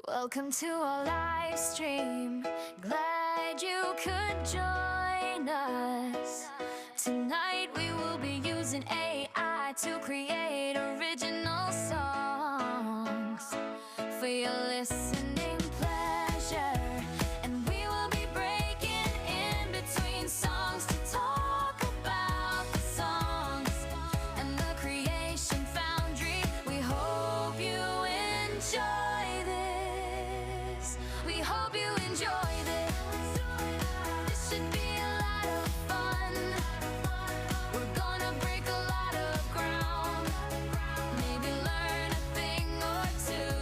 Welcome to our live stream. Glad you could join us. Tonight we will be using AI to create original songs for your listening pleasure. And we will be breaking in between songs to talk about the songs and the CreationFoundry. We hope you enjoy this. We hope you enjoy this. This should be a lot of fun. We're gonna break a lot of ground. Maybe learn a thing or two.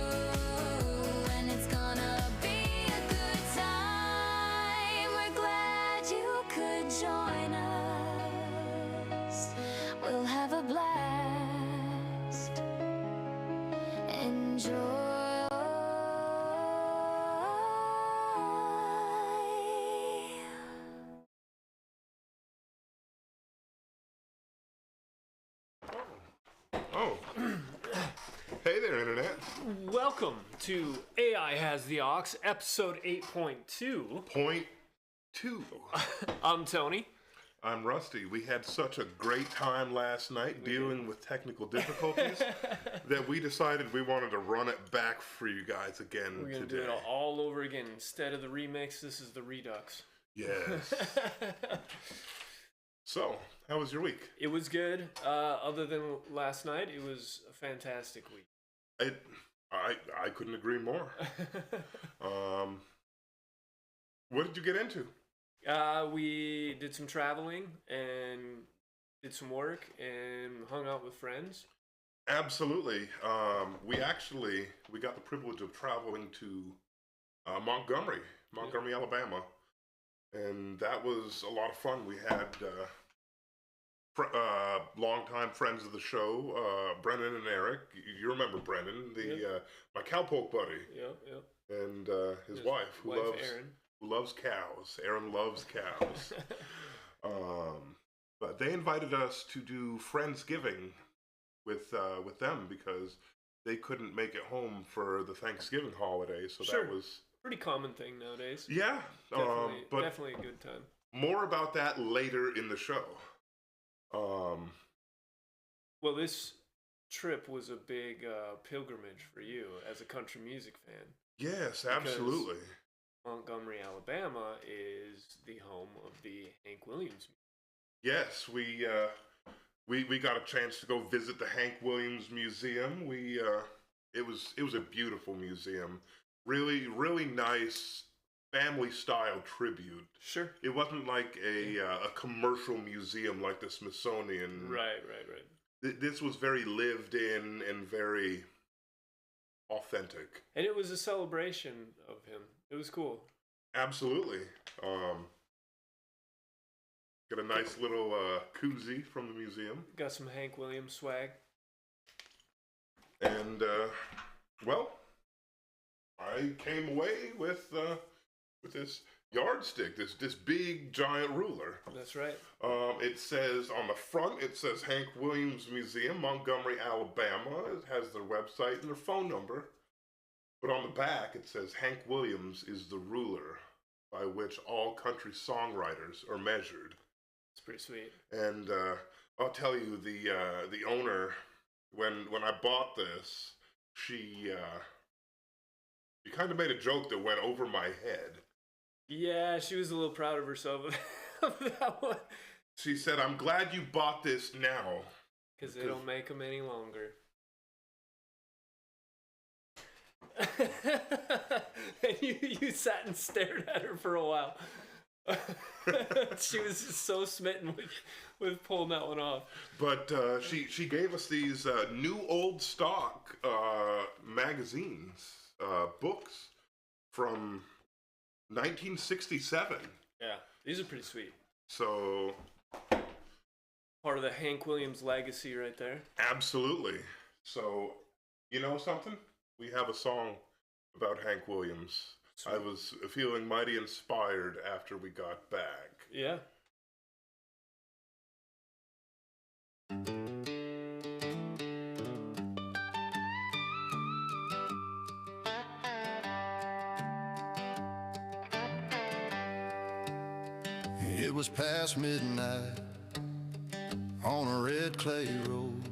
And it's gonna be a good time. We're glad you could join us. We'll have a blast. Enjoy. Oh. Hey there, Internet. Welcome to AI Has The AUX, episode 8.2. Point 2. I'm Tony. I'm Rusty. We had such a great time last night dealing with technical difficulties that we decided we wanted to run it back for you guys again We're going to today. do it all over again. Instead of the remix, this is the redux. Yes. So, how was your week? It was good. Other than last night, it was a fantastic week. I couldn't agree more. What did you get into? We did some traveling and did some work and hung out with friends. Absolutely. We got the privilege of traveling to Montgomery, Alabama. And that was a lot of fun. We had longtime friends of the show, Brennan and Eric. You remember Brennan, my cowpoke buddy. Yep. And his wife, who loves cows. Aaron loves cows. But they invited us to do Friendsgiving with them because they couldn't make it home for the Thanksgiving holiday. So Sure. that was Pretty common thing nowadays. yeah, but Definitely a good time. more about that later in the show. Well, this trip was a big pilgrimage for you as a country music fan. Yes, absolutely. Montgomery, Alabama is the home of the Hank Williams. Yes, we got a chance to go visit the Hank Williams Museum. It was a beautiful museum. Really nice family style tribute. Sure. It wasn't like a commercial museum like the Smithsonian. Right. This was very lived in and very authentic. And it was a celebration of him. It was cool. Absolutely. Got a nice little koozie from the museum. Got some Hank Williams swag. And well, I came away with this yardstick, this big giant ruler. That's right. It says on the front, it says Hank Williams Museum, Montgomery, Alabama. It has their website and their phone number. But on the back, it says Hank Williams is the ruler by which all country songwriters are measured. It's pretty sweet. And I'll tell you, the owner, when I bought this, she kind of made a joke that went over my head. Yeah, she was a little proud of herself of that one. She said, "I'm glad you bought this now. Because they don't make them any longer." And you sat and stared at her for a while. She was just so smitten with pulling that one off. But she gave us these new old stock magazines, books from 1967. Yeah, these are pretty sweet. So Part of the Hank Williams legacy right there. absolutely. So you know something? We have a song about Hank Williams. Sweet. I was feeling mighty inspired after we got back. Yeah. It was past midnight on a red clay road,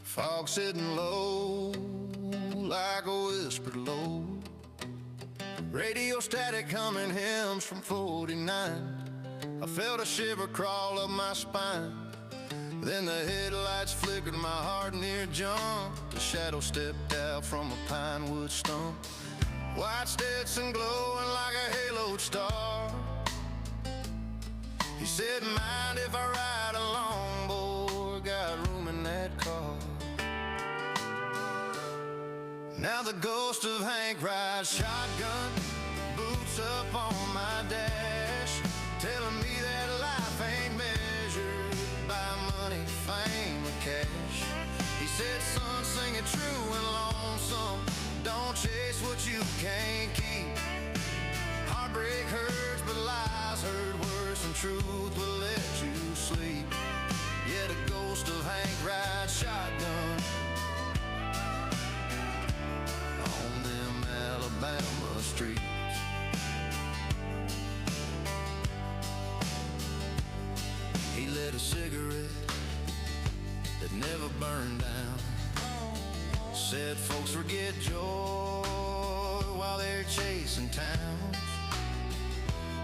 fog sitting low like a whispered low, radio static humming hymns from 49. I felt a shiver crawl up my spine. Then the headlights flickered, my heart near jumped. The shadow stepped out from a pine wood stump, white Stetson glowing like a haloed star. He said, mind if I ride along, boy, got room in that car. Now the ghost of Hank rides shotgun, boots up on my dash, telling me that life ain't measured by money, fame, or cash. He said, son, sing it true and lonesome, don't chase what you can't keep. Heartbreak hurts, but lies hurt worse, and truth will let you sleep. Yeah, the ghost of Hank rides shotgun on them Alabama streets. He lit a cigarette that never burned down, said folks forget joy while they're chasing towns.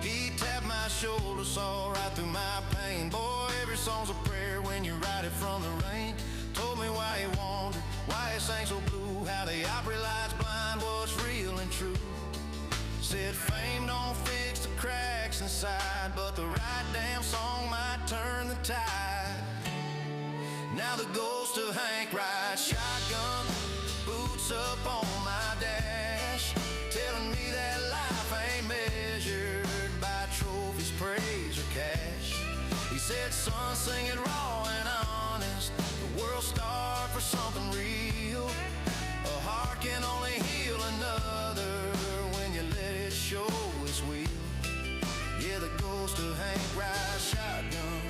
He tapped my shoulder, saw right through my pain. Boy, every song's a prayer when you write it from the rain. Told me why he wandered, why he sang so blue, how the opera lights blind what's real and true. Said fame don't fix the cracks inside, but the right damn song might turn the tide. Now the ghost of Hank rides shotgun, boots up on my dash, telling me that life ain't measured by trophies, praise, or cash. He said, son, sing it raw and honest, the world starved for something real. A heart can only heal another when you let it show its wheel. Yeah, the ghost of Hank rides shotgun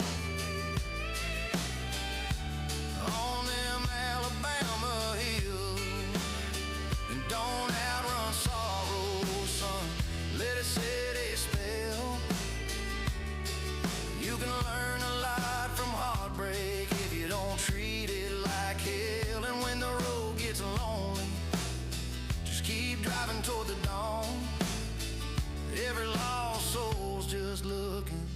on them Alabama hills. And don't outrun sorrow, son, let it set a spell. You can learn a lot from heartbreak if you don't treat it like hell. And when the road gets lonely, just keep driving toward the dawn. Every lost soul's just looking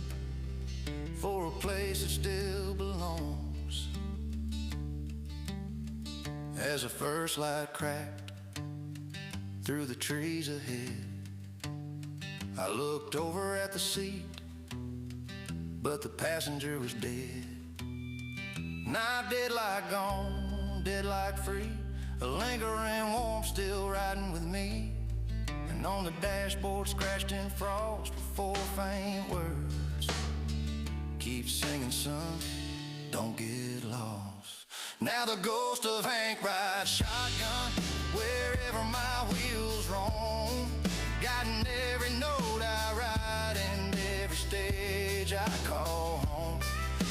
for a place that still belongs. As the first light cracked through the trees ahead, I looked over at the seat, but the passenger was dead. Not dead like gone, dead like free, a lingering warmth still riding with me. And on the dashboard scratched in frost were 4 faint words, keep singing, son, don't get lost. Now the ghost of Hank rides shotgun wherever my wheels roam, guiding every note I ride and every stage I call home.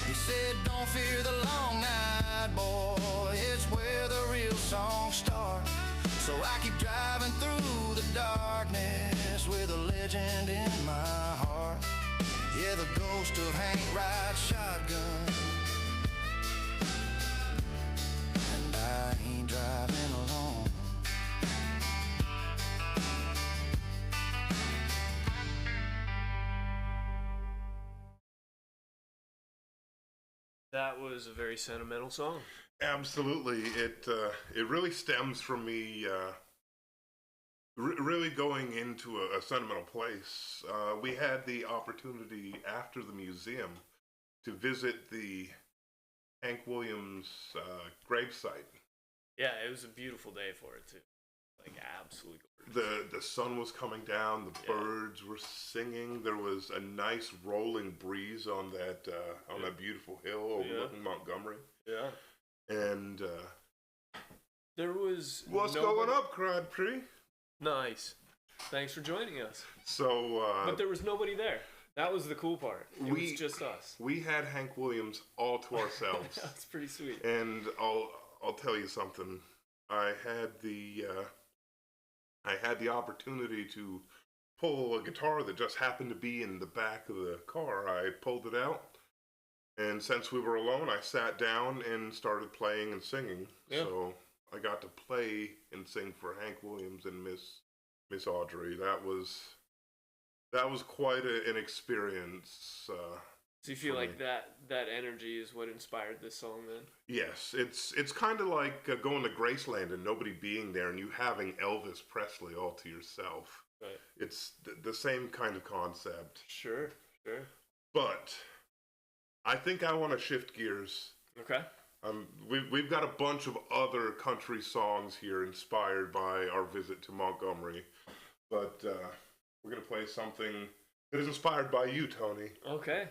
He said, don't fear the long night, boy, it's where the real songs start. So I keep driving through the darkness with a legend in my heart. Yeah, the ghost of Hank rides shotgun, and I ain't driving alone. That was a very sentimental song. Absolutely. It really stems from me really going into a sentimental place. We had the opportunity after the museum to visit the Hank Williams gravesite. Yeah, it was a beautiful day for it too. Like absolutely gorgeous. The sun was coming down, the birds were singing. There was a nice rolling breeze on that beautiful hill overlooking Montgomery. Yeah. And there was what's going up, Crabtree? Nice. Thanks for joining us. So but there was nobody there. That was the cool part. It was just us. We had Hank Williams all to ourselves. That's pretty sweet. And I'll tell you something. I had the opportunity to pull a guitar that just happened to be in the back of the car. I pulled it out, and since we were alone, I sat down and started playing and singing. Yeah. So I got to play and sing for Hank Williams and Miss Audrey. That was quite an experience. So you feel like that energy is what inspired this song then? Yes, it's kind of like going to Graceland and nobody being there and you having Elvis Presley all to yourself. Right. It's the same kind of concept. Sure. But I think I want to shift gears. Okay. We've got a bunch of other country songs here inspired by our visit to Montgomery, but we're going to play something that is inspired by you, Tony. Okay.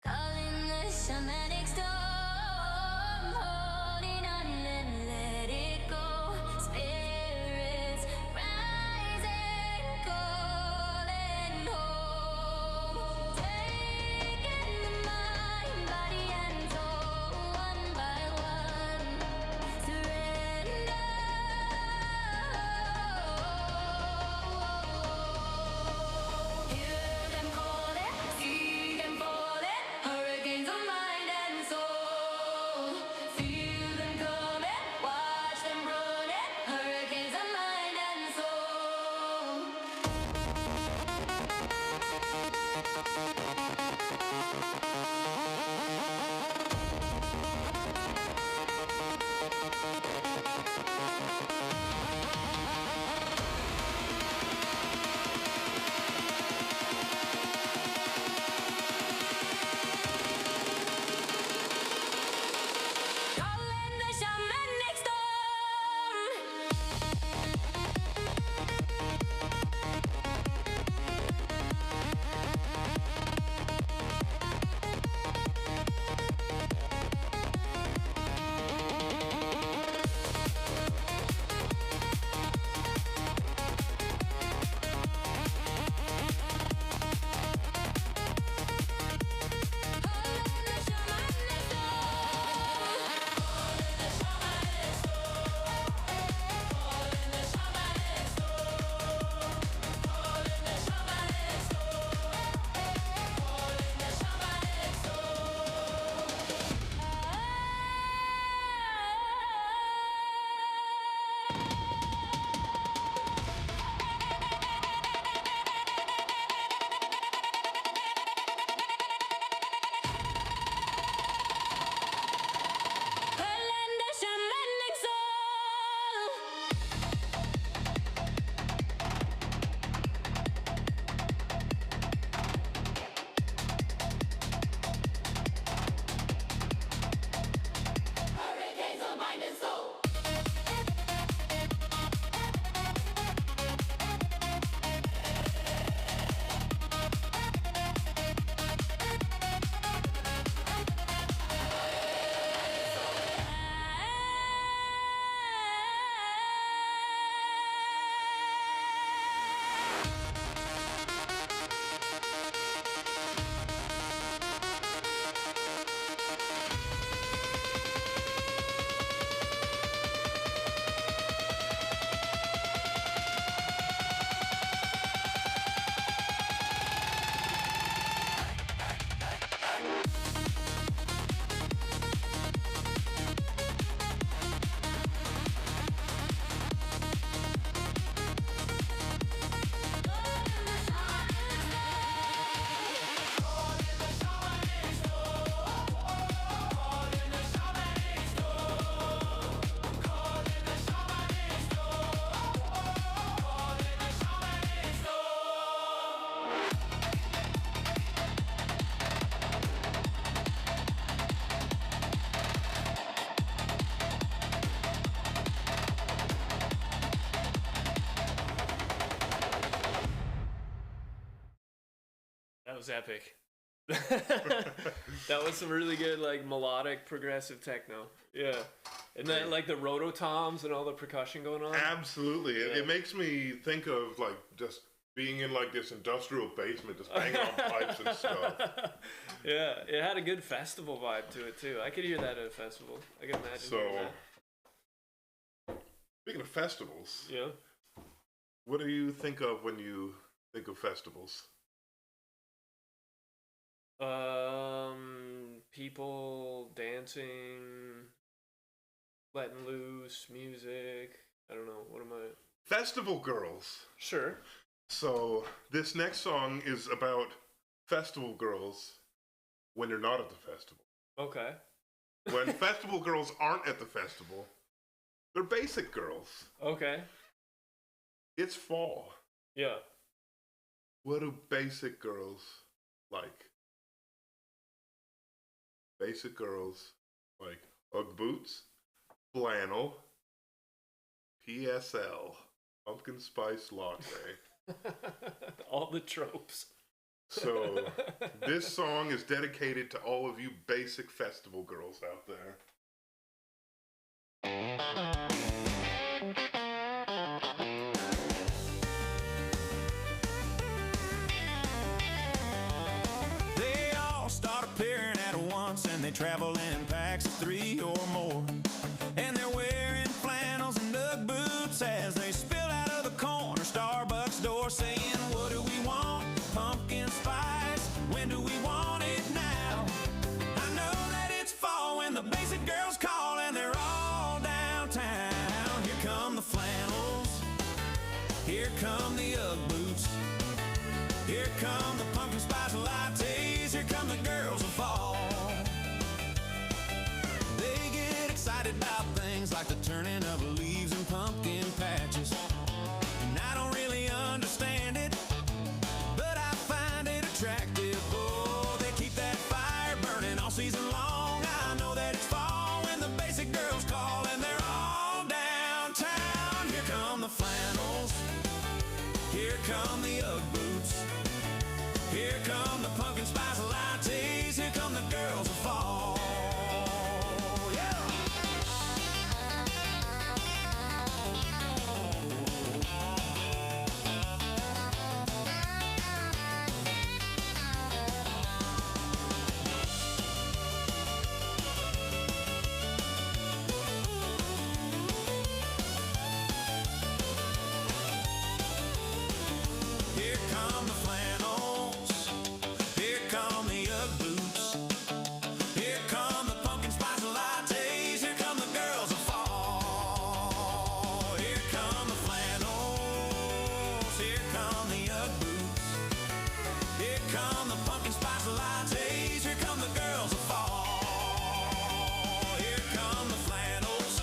Calling the shamanic storm, holding on and let it go. Spirits rising, calling home. Taking the mind, body and soul, one by one. Surrender. Hear them calling, see them falling. Hurricanes of mind and soul. Feel them coming, watch them running. Hurricanes of mind and soul. Calling the shamanic storm. Calling the shamanic storm. Calling the shamanic storm. Hurricanes of mind and soul. That was epic. That was some really good, like, melodic, progressive techno. Yeah. And then, like, the rototoms and all the percussion going on. Absolutely. Yeah. It makes me think of like just being in like this industrial basement, just banging on pipes and stuff. Yeah, it had a good festival vibe to it, too. I could hear that at a festival. I can imagine hearing So, that. speaking speaking of festivals, Yeah. what do you think of when you think of festivals? People dancing, letting loose, music. I don't know. What am I? Festival girls. Sure. So this next song is about festival girls when they're not at the festival. Okay. When festival girls aren't at the festival, they're basic girls. Okay. It's fall. Yeah. What do basic girls like? Basic girls like Ugg boots, flannel, PSL, pumpkin spice latte. All the tropes. So this song is dedicated to all of you basic festival girls out there. They all start appearing at once, and they travel in packs of 3 or more. And they're wearing flannels and Ugg boots as they spill out of the corner Starbucks door, saying, "What do we want? Pumpkin spice. When do we want it now?" I know that it's fall when the basic girls call, and they're all downtown. Here come the flannels. Here come the Ugg boots. Here come the pumpkin spice lattes. Here come the girls of fall. They get excited about things like the turning of leaves and pumpkin patches. And I don't really understand it, but I find it attractive. Oh, they keep that fire burning all season long. I know that it's fall when the basic girls call, and they're all downtown. Here come the flannels. Here come the Ugg boots. Here come the pumpkin spice lattes. Here come the girls of fall. Yeah. Here come the flannels. Here come the Ugg boots. Here come the pumpkin spice lattes. Here come the girls of fall. Here come the flannels. Here come the Ugg boots. Here come the pumpkin spice lattes. Here come the girls of fall. Here come the flannels.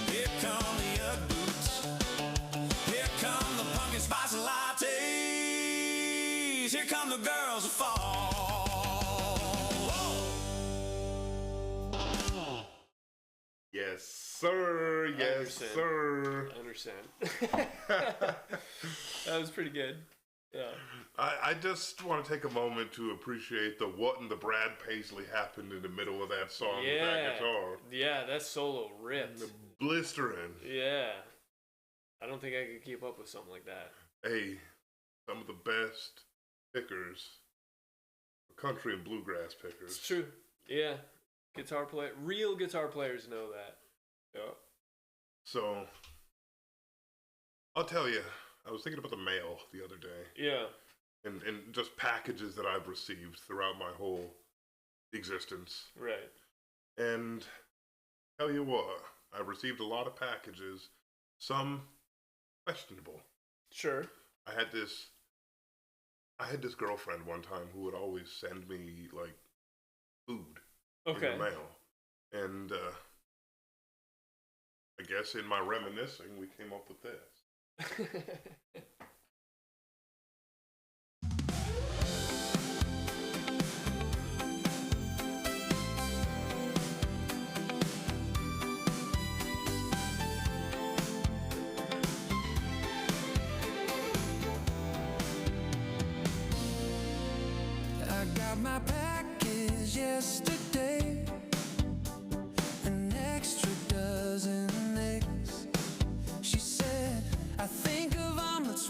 Here come the Ugg boots. Here come the pumpkin spice lattes. Here come the girls of fall. Whoa. Yes, sir. Yes, understand. sir. I understand. That was pretty good. Yeah. I just want to take a moment to appreciate the what in the Brad Paisley happened in the middle of that song with that guitar. Yeah, that solo ripped. Blistering. Yeah. I don't think I could keep up with something like that. Hey, some of the best pickers, country and bluegrass pickers. It's true. Yeah. Real guitar players know that. Yeah. So, I'll tell you, I was thinking about the mail the other day. Yeah. And just packages that I've received throughout my whole existence. Right. And tell you what, I've received a lot of packages, some questionable. Sure. I had this girlfriend one time who would always send me like food in Okay. the mail. And I guess in my reminiscing we came up with this. I got my package yesterday, an extra dozen eggs. She said, I think of omelets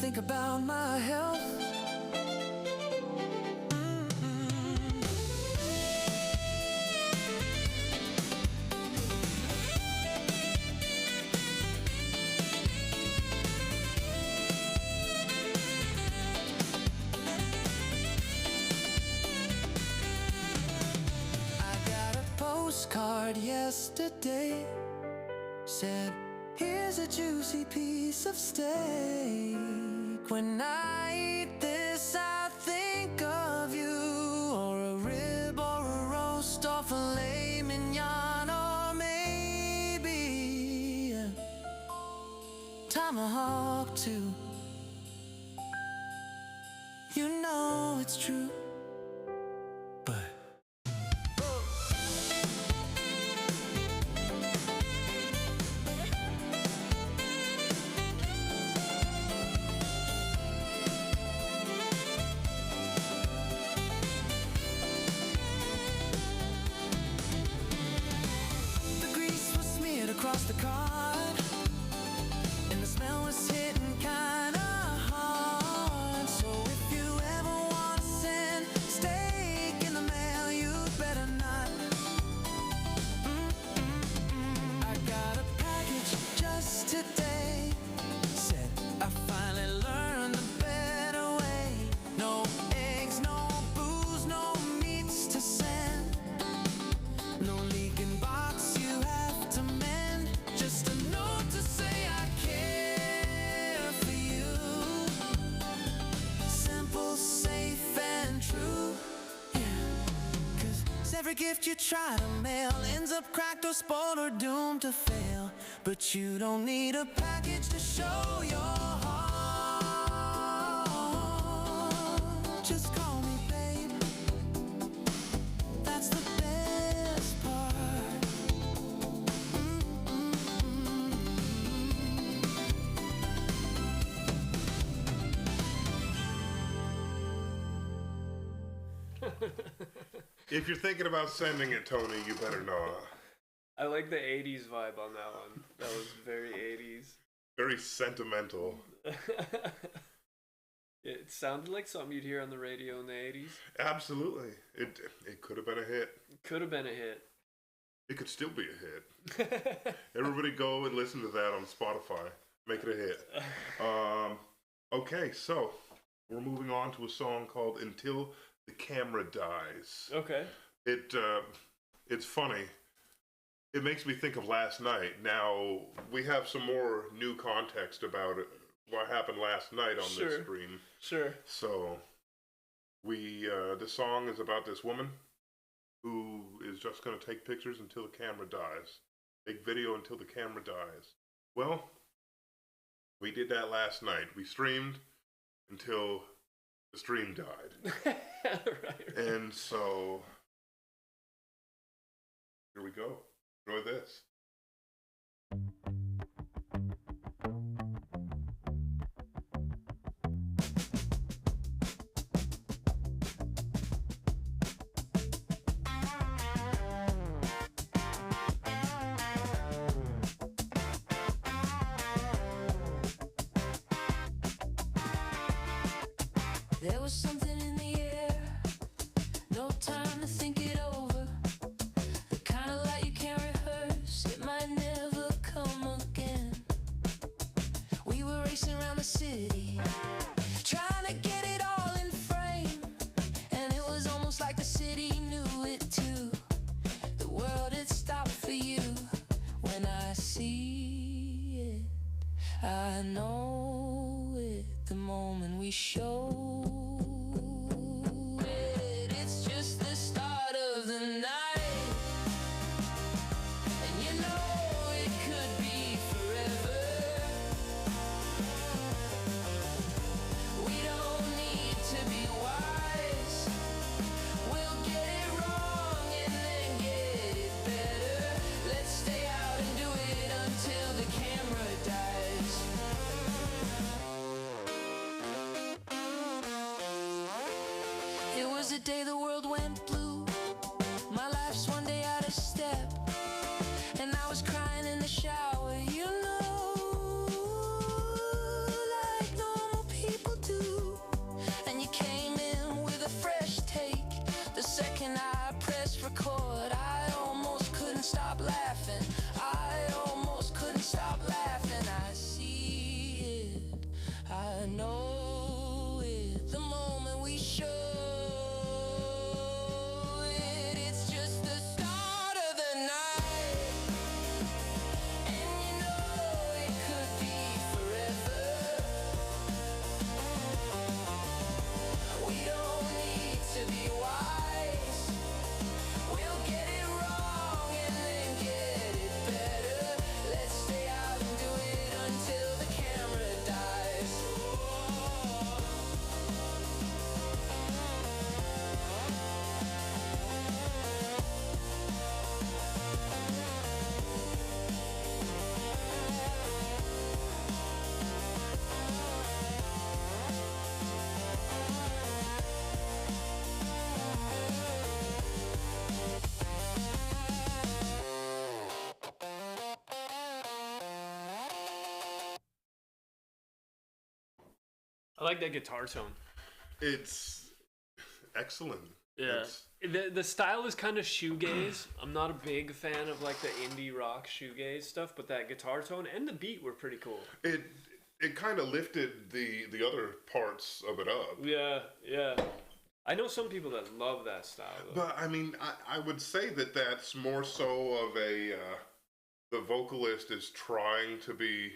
think about my health. Postcard yesterday said, here's a juicy piece of steak. When I eat this, I think of you, or a rib, or a roast, or filet mignon, or maybe a tomahawk too. You know it's true. Across the card, and the smell was hitting kinda hard. So if you ever want to send steak in the mail, you better not. I got a package just today. Said I finally learned the better way. No eggs, no booze, no meats to send. No leaking box you have to mend. Just a note to say I care for you. Simple, safe, and true. Yeah. 'Cause every gift you try to mail ends up cracked or spoiled or doomed to fail. But you don't need a package to show your heart. Just call me babe. That's the best part. If you're thinking about sending it, Tony, you better not. I like the 80s vibe on that one. That was very 80s. Very sentimental. It sounded like something you'd hear on the radio in the 80s. Absolutely. It could have been a hit. Could have been a hit. It could still be a hit. Everybody go and listen to that on Spotify. Make it a hit. Okay, so we're moving on to a song called Until the Camera Dies. Okay. It's funny. It makes me think of last night. Now, we have some more new context about it, what happened last night on this stream. Sure. So, the song is about this woman who is just going to take pictures until the camera dies. Take video until the camera dies. Well, we did that last night. We streamed until the stream died. right. And so, here we go. Enjoy this. There was something in the air, no time to think it over. The kind of light you can't rehearse, it might never come again. We were racing around the city, trying to get it all in frame. And it was almost like the city knew it too. The world had stopped for you. When I see it, I know it. The moment we show it, it's just the start of the night. And you know it could be forever. We don't need to be wise. We'll get it wrong and then get it better. Let's stay out and do it until the camera dies. It was the day the world went blue. My life's one day out of step, and I was crying in the shower, you know, like normal people. I know it the moment we show it. It's just the start of the night, and you know it could be forever. We don't need to be wise. We'll get it wrong and then get it better. Let's stay out and do it until the camera dies. I like that guitar tone. It's excellent. Yeah. It's, The style is kind of shoegaze. I'm not a big fan of like the indie rock shoegaze stuff, but that guitar tone and the beat were pretty cool. it kind of lifted the other parts of it up. Yeah, yeah. I know some people that love that style, though. But I mean, I would say that that's more so of a the vocalist is trying to be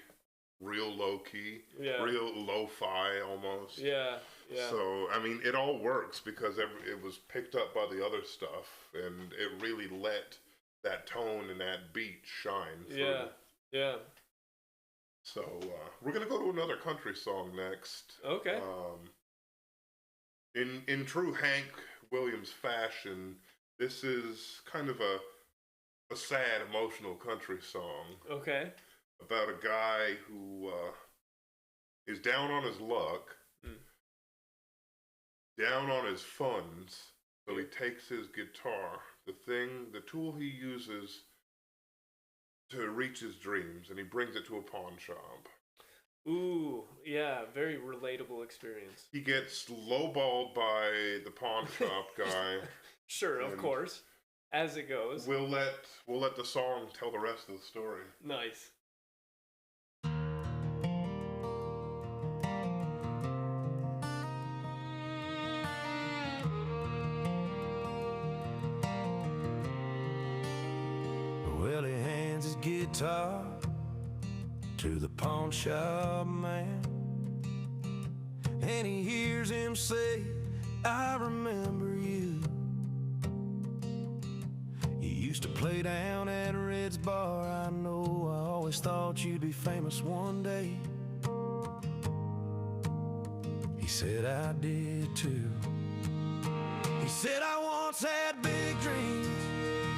real low key, Yeah. real lo-fi almost. Yeah, yeah. So I mean, it all works because it was picked up by the other stuff, and it really let that tone and that beat shine through. Yeah, yeah. So we're gonna go to another country song next. Okay. In true Hank Williams fashion, this is kind of a sad, emotional country song Okay. about a guy who is down on his luck, down on his funds, so he takes his guitar, the tool he uses to reach his dreams, and he brings it to a pawn shop. Ooh, yeah, very relatable experience. He gets lowballed by the pawn shop guy. Sure, of And course. As it goes. We'll let the song tell the rest of the story. Nice. Well, he hands his guitar to the pawn shop man, and he hears him say, I remember you. You used to play down at Red's Bar. I know, I always thought you'd be famous one day. He said, I did too. He said, I once had big dreams.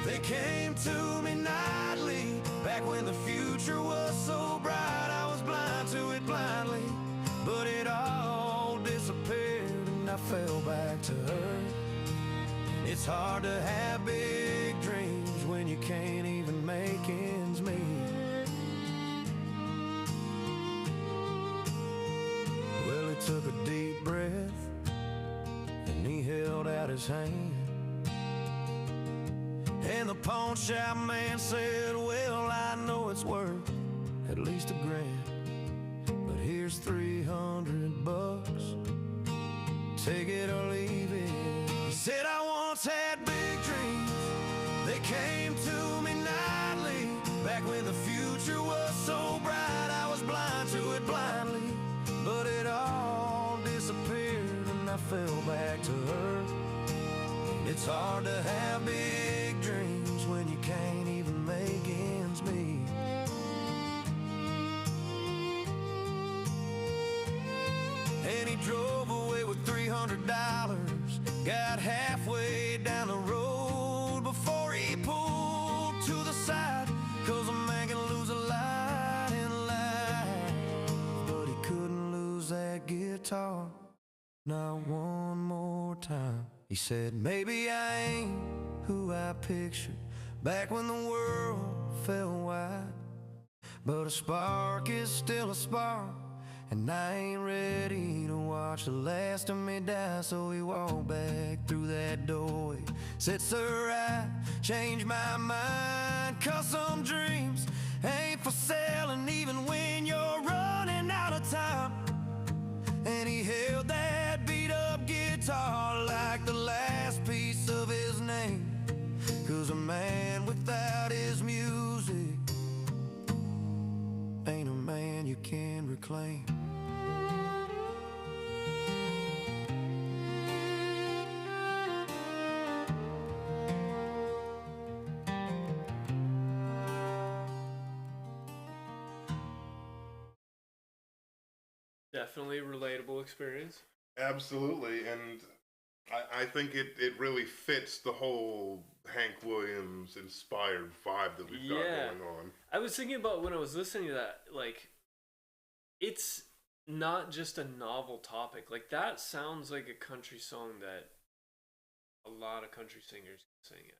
They came to me nightly. Back when the future was so bright, I was blind to it blindly. But it all disappeared and I fell back to her. It's hard to have big dreams when you can't even make ends meet. Well, he took a deep breath and he held out his hand. And the pawn shop man said, well, I know it's worth at least $1,000, but here's $300. Take it or leave it. He said, I once had big dreams. They came to me nightly. Back when the future was so bright, I was blind to it blindly. But it all disappeared and I fell back to her. It's hard to have big dreams when you can't even make ends meet. And he drove away with $300, got halfway down the road before he pulled to the side. 'Cause a man can lose a lot in life, but he couldn't lose that guitar, not one more time. He said, maybe I ain't who I pictured back when the world fell wide, but a spark is still a spark, and I ain't ready to watch the last of me die. So he walked back through that doorway, said, sir, I changed my mind, 'cause some dreams ain't for sale, and even when you're running out of time, and he held that beat up guitar like the last piece of his name. 'Cause a man without his music ain't a man you can reclaim. Definitely relatable experience. Absolutely, and I think it really fits the whole Hank Williams inspired vibe that we've got going on. I was thinking about when I was listening to that, like, it's not just a novel topic. Like, that sounds like a country song that a lot of country singers can sing it.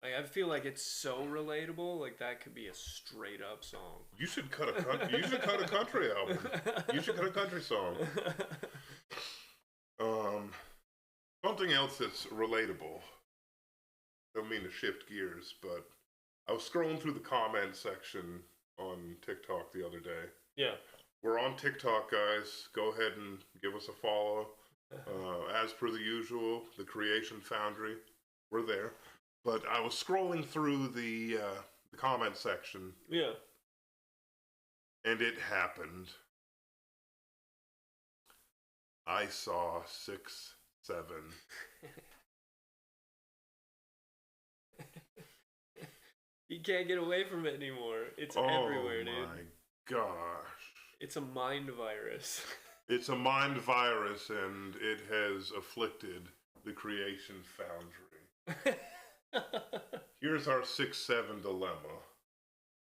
Like, I feel like it's so relatable. Like, that could be a straight up song. You should cut a country album. You should cut a country song. Something else that's relatable. Don't mean to shift gears, but I was scrolling through the comment section on TikTok the other day. Yeah. We're on TikTok, guys. Go ahead and give us a follow. As per the usual, the CreationFoundry. We're there. But I was scrolling through the comment section. Yeah. And it happened. I saw 6, 7. You can't get away from it anymore. It's everywhere, dude. Oh my gosh. It's a mind virus. It's a mind virus, and it has afflicted the CreationFoundry. Here's our 6-7 dilemma.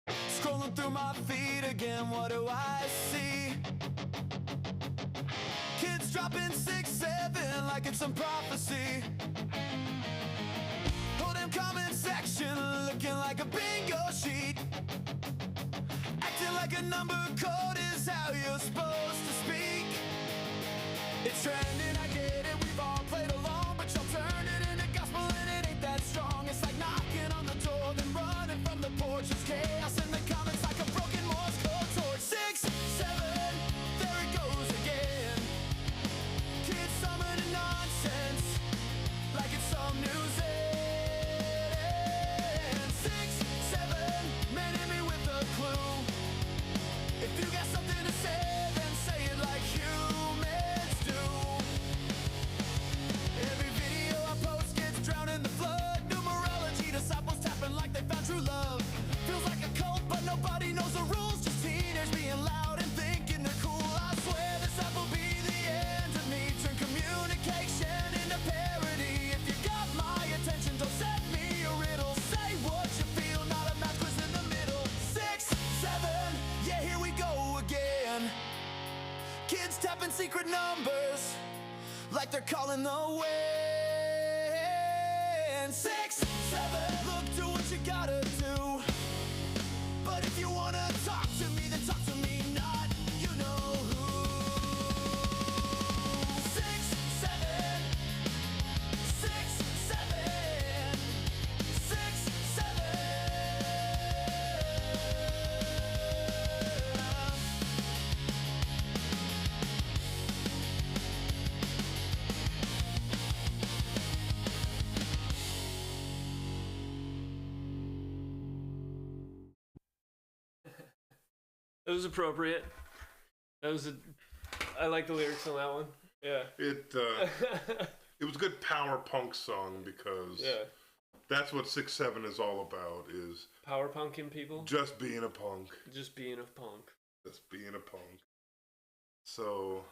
Scrolling through my feed again, what do I see? Kids dropping 6-7 like it's some prophecy. Oh, them comment section looking like a bingo sheet. Acting like a number code is how you're supposed to speak. It's trending, I get it, we've all played along, but you'll turn it into gospel and it ain't that strong. It's like knocking on the door, then running from the porch. It's chaos in the comments like a broken Morse code torch. 6-7, there it goes again. Kids summoning nonsense like it's some new zen. 6-7, man, hit me with a clue. If you got something to say, then say it like humans do. Every video I post gets drowned in the flood. Numerology disciples tapping like they found true love. Feels like a cult, but nobody knows the rules. Just teenagers being loud and thinking they're cool. I swear this app will be the end of me. Turn communication into parody. If you got my attention, don't send me a riddle. Say what you feel, not a math quiz in the middle. 6-7, yeah, here we go again. Kids tapping secret numbers like they're calling the wind. 6-7, look, do what you gotta do. But if you wanna talk to me, then talk to me, not you know who. 6-7, 6-7, 6-7. It was appropriate. I like the lyrics on that one. Yeah. It was a good power punk song because Yeah. that's what 6-7 is all about, is Power punking people. just being a punk. Just being a punk. Just being a punk. So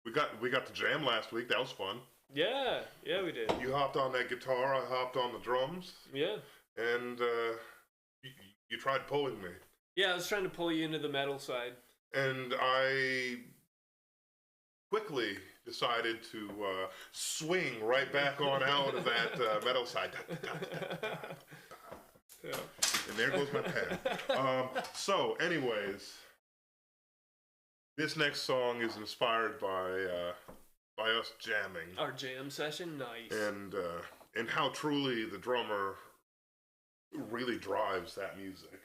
we got the jam last week. That was fun. Yeah. Yeah, we did. You hopped on that guitar, I hopped on the drums, Yeah. and you tried pulling me. Yeah, I was trying to pull you into the metal side. And I quickly decided to swing right back on out of that metal side. Yeah. And there goes my pen. So, anyways, this next song is inspired by us jamming, Our jam session, nice. and how truly the drummer really drives that music.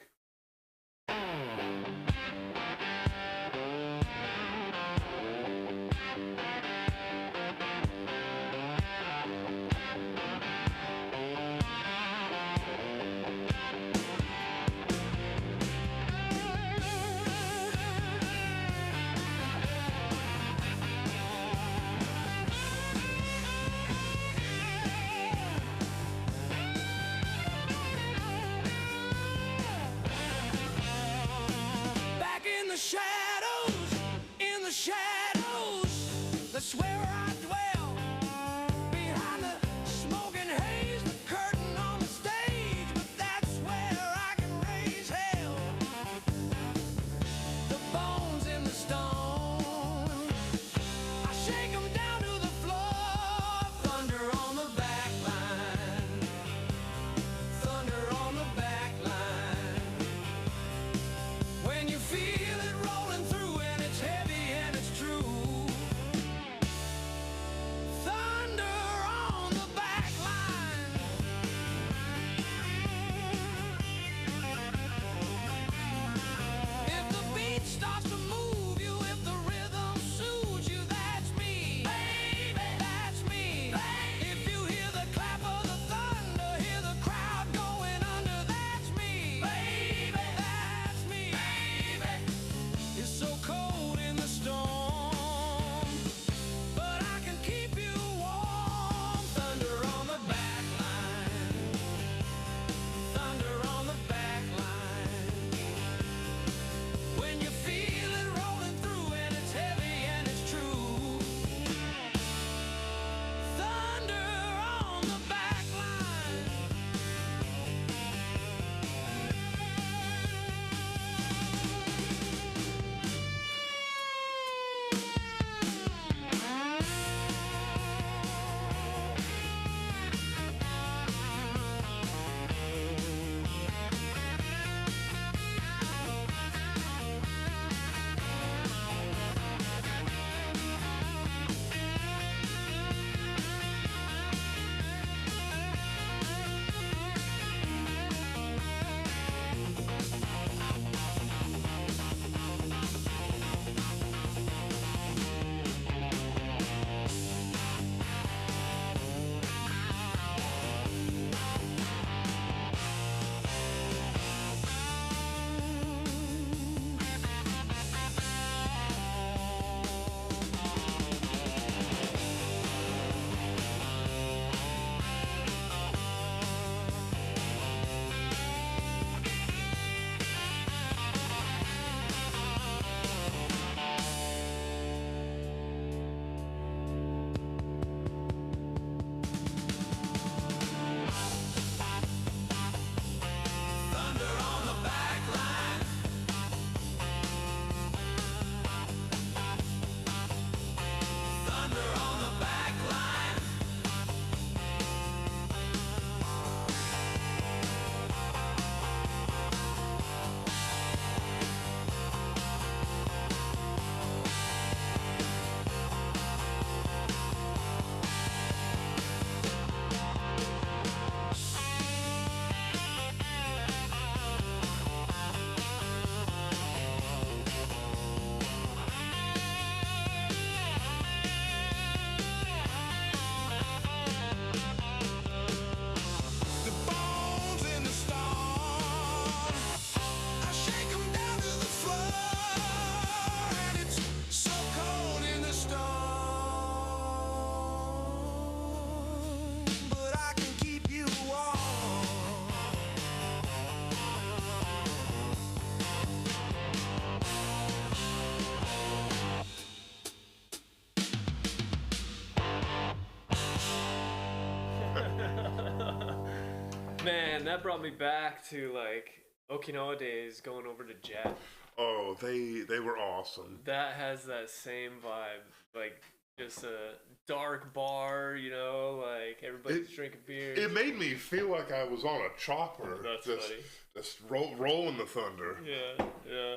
Man, that brought me back to like Okinawa days, going over to Jet. Oh, they were awesome. That has that same vibe, like just a dark bar, you know, like everybody's drinking beers. It made me feel like I was on a chopper. That's just, funny. Just rolling the thunder. Yeah, yeah.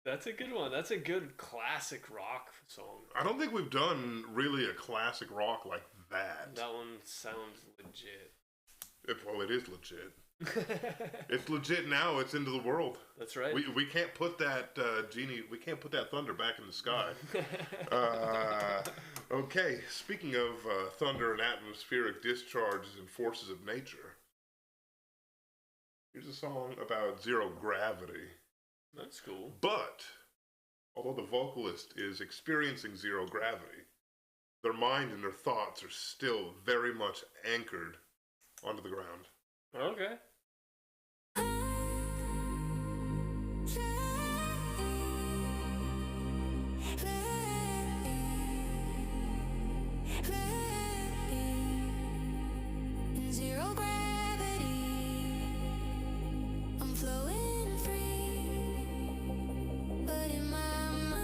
That's a good one. That's a good classic rock song. I don't think we've done really a classic rock like that. That one sounds legit. Well, it is legit. It's legit now. It's into the world. That's right. We can't put that genie. We can't put that thunder back in the sky. Okay. Speaking of thunder and atmospheric discharges and forces of nature, here's a song about zero gravity. That's cool. But although the vocalist is experiencing zero gravity, their mind and their thoughts are still very much anchored onto the ground. Okay. Zero gravity, I'm flowing free, but in my mind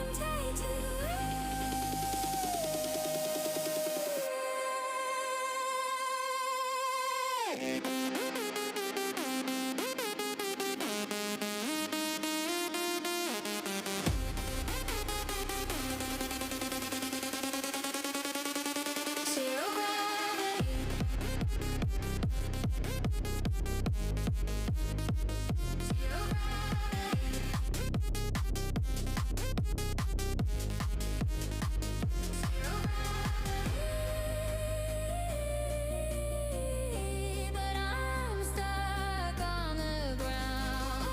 I'm tied to zero gravity. Zero gravity, but I'm stuck on the ground.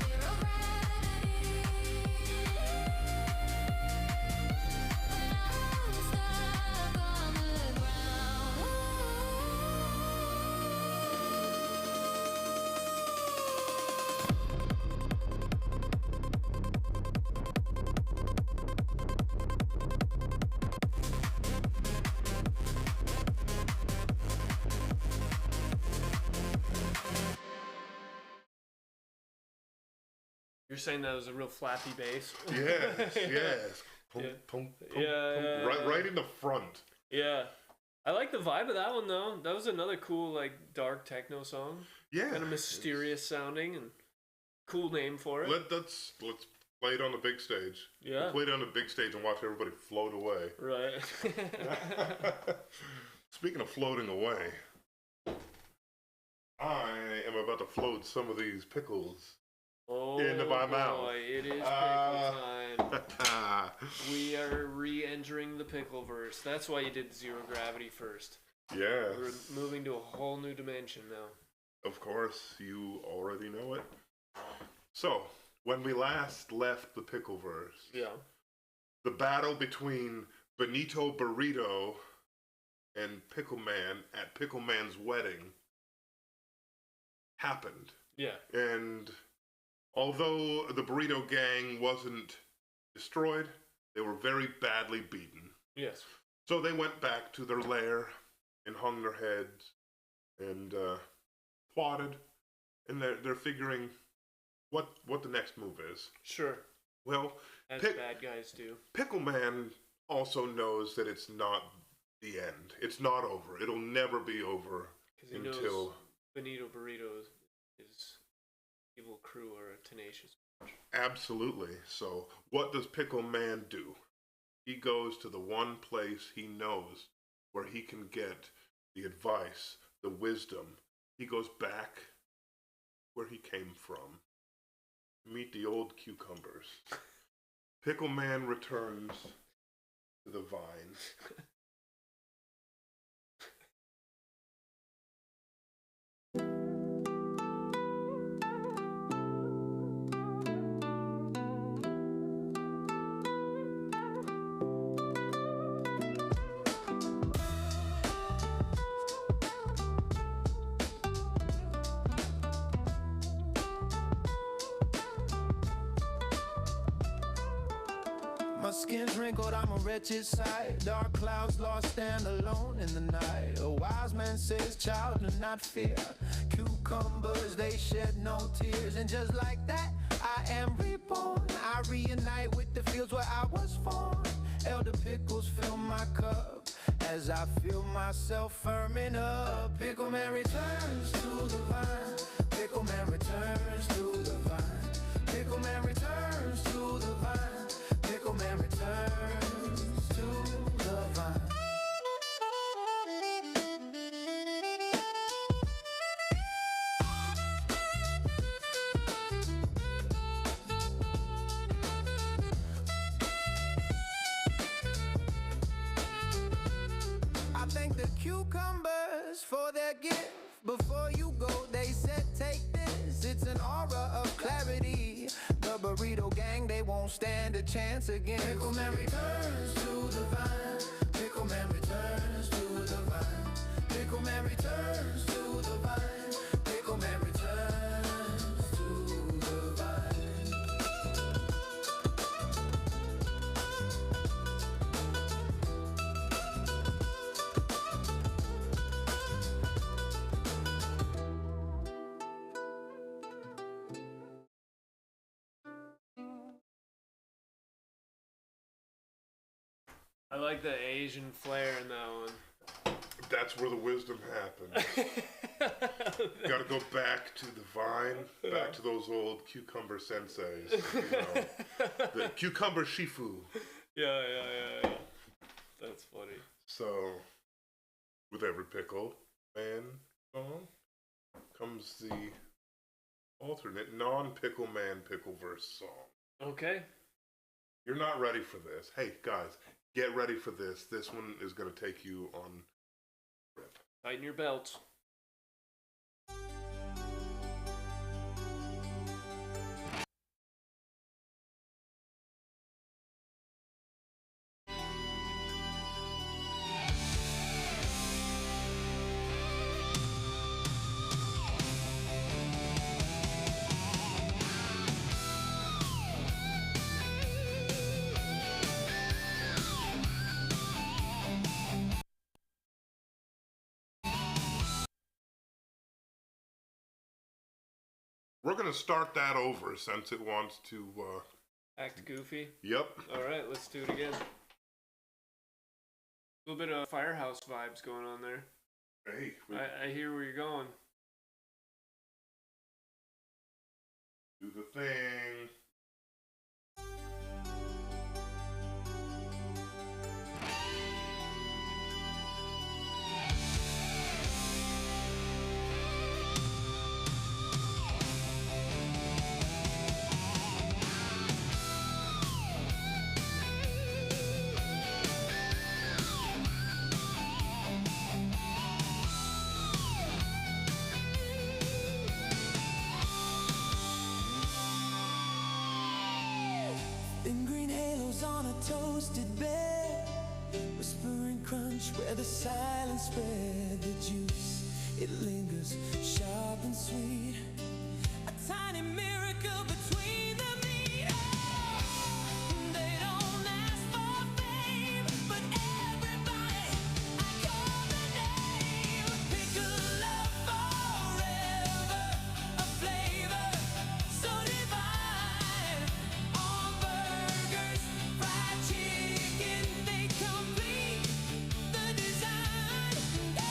Zero gravity, but I'm stuck on the ground. You're saying that was a real flappy bass? Yes, yes. Pum, Yeah. pum, pum, Yeah, pum. yeah, Right, yeah. right in the front. Yeah. I like the vibe of that one though. That was another cool like dark techno song. Yeah. Kind of mysterious sounding and cool name for it. Let's play it on the big stage. Yeah. We'll play it on the big stage and watch everybody float away. Right. Speaking of floating away, I am about to float some of these pickles Oh into my mouth. boy, it is pickle time. Ah, We are re-entering the pickle verse. That's why you did zero gravity first. yes. We're moving to a whole new dimension now. Of course, you already know it. So, when we last left the pickle verse, Yeah. the battle between Benito Burrito and Pickle Man at Pickle Man's wedding happened. Yeah. And although the Burrito Gang wasn't destroyed, they were very badly beaten. Yes. So they went back to their lair and hung their heads and plotted. And they're figuring what the next move is. Sure. Well, As Pick- bad guys do. Pickle Man also knows that it's not the end. It's not over. It'll never be over Because he until... knows Benito Burritos, his evil crew, are tenacious. Absolutely. So, what does Pickle Man do? He goes to the one place he knows where he can get the advice, the wisdom. He goes back where he came from. Meet the old cucumbers. Pickle Man returns to the vine. skin's wrinkled, I'm a wretched sight. Dark clouds lost, stand alone in the night. A wise man says, child, do not fear. Cucumbers, they shed no tears. And just like that, I am reborn. I reunite with the fields where I was formed. Elder pickles fill my cup as I feel myself firming up. Pickle man returns to the vine. Pickle man returns to the vine. Pickle man returns to the vine. Pickle man returns to the vine. I thank the cucumbers for their gift. Before you go, they said, take this. It's an aura of clarity. The burrito gang, they won't stand a chance again. Pickle man returns to the vine. Pickle man returns to the vine. Pickle man returns to the vine. Pickle man returns to the vine. I like the Asian flair in that one. That's where the wisdom happens. Got to go back to the vine, back to those old cucumber senseis. You know, the cucumber shifu. Yeah. That's funny. So, with every pickle man song comes the alternate non-pickle man pickle verse song. Okay. You're not ready for this. Hey, guys, get ready for this. This one is going to take you on rip. Tighten your belts. We're going to start that over since it wants to, Act goofy. Yep. Alright, let's do it again. A little bit of Firehouse vibes going on there. Hey, I hear where you're going. do the thing. Thin green halos on a toasted bed, whispering crunch where the silence spread. The juice, it lingers sharp and sweet. A tiny miracle between the meat. Oh, they don't ask for fame, but everybody, I call the name. Pickle love forever, a flavor so divine. On burgers, fried chicken, they complete the design.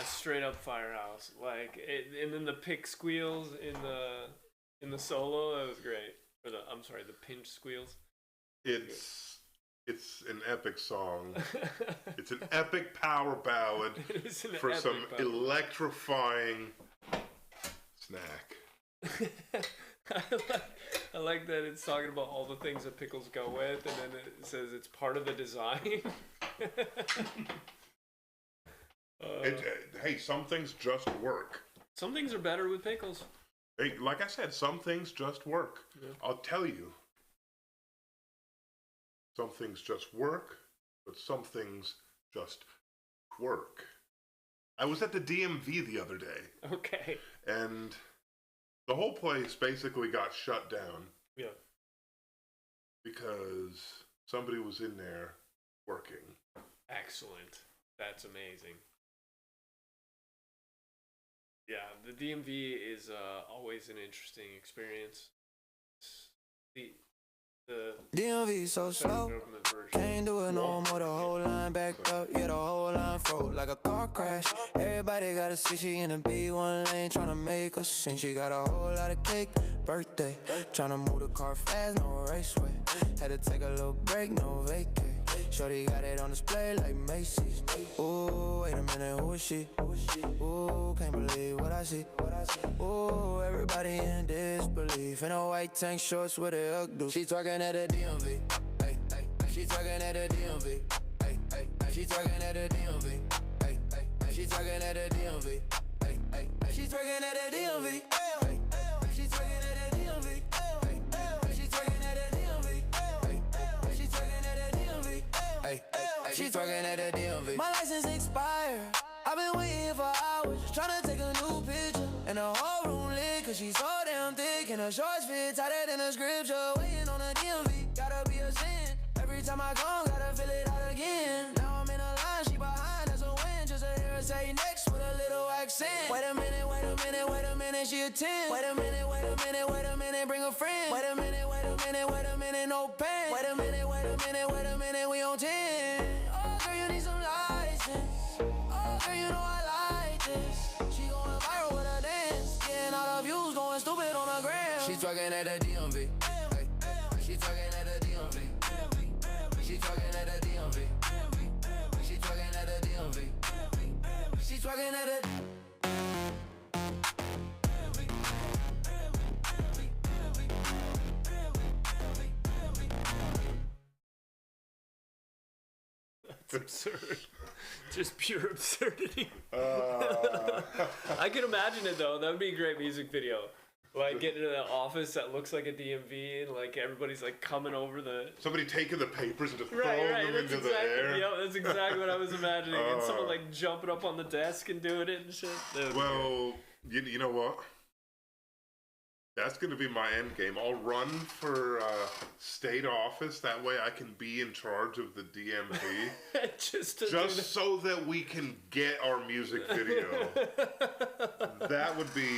straight up Firehouse. Like, and then the pick squeals in the solo, that was great. Or the pinch squeals. It's an epic song. It's an epic power ballad for some electrifying snack. I like that it's talking about all the things that pickles go with, and then it says it's part of the design. Hey, some things just work. Some things are better with pickles. Hey, like I said, some things just work. Yeah. I'll tell you. Some things just work, but some things just work. I was at the DMV the other day. Okay. And the whole place basically got shut down. Yeah. Because somebody was in there working. Excellent. That's amazing. Yeah, the DMV is always an interesting experience. The DMV so slow, can't do it no more. The whole line backed up, yeah, the whole line froze like a car crash. Everybody gotta see she in a B1 lane, tryna make us sing. She got a whole lot of cake, birthday, tryna move the car fast, no raceway. Had to take a little break, no vacay. Shorty got it on display like Macy's. Ooh, wait a minute, who is she? Ooh, can't believe what I see. Ooh, everybody in disbelief. In a white tank shorts with a UGG dude. She twerking at the DMV. Ay, ay, ay. She twerking at the DMV. Ay, ay, ay. She twerking at the DMV. Ay, ay, ay. She twerking at the DMV. Ay, ay, ay. She twerking at the DMV. Ay, ay, ay. She twerking at the DMV. Ay, ay. She twerking at the DMV. Ay, ay. She twerking at the DMV. Ay, ay. She twerking at the DMV. My license expired. I've been waiting for hours, just tryna take a new picture. And the whole room lit, cause she's so damn thick. And her shorts fit tighter than the scripture. Waiting on the DMV, gotta be a sin. Every time I come, gotta fill it out again. Now I'm in a line, she behind, that's a win. Just to hear her say next with a little accent. Wait a minute, wait a minute, wait a minute, she a 10. Wait a minute, wait a minute, wait a minute, bring a friend. Wait a minute, wait a minute, wait a minute, no pen. Wait a minute, wait a minute, wait a minute, we on 10. Oh, girl, you need some license. Oh, girl, you know I like this. She going viral with her dance. Getting all the views, going stupid on the gram. She twerking at the DMV. Ay, she twerking at the DMV. She twerking at the DMV. She twerking at the DMV. She twerking at the That's absurd. Just pure absurdity. I can imagine it though. That would be a great music video. Like getting into the office that looks like a DMV and like everybody's like coming over the... Somebody taking the papers and just throwing them into the air. Yeah, that's exactly what I was imagining. And someone like jumping up on the desk and doing it and shit. Well, you know what? That's going to be my end game. I'll run for state office. That way I can be in charge of the DMV. just so that we can get our music video. That would be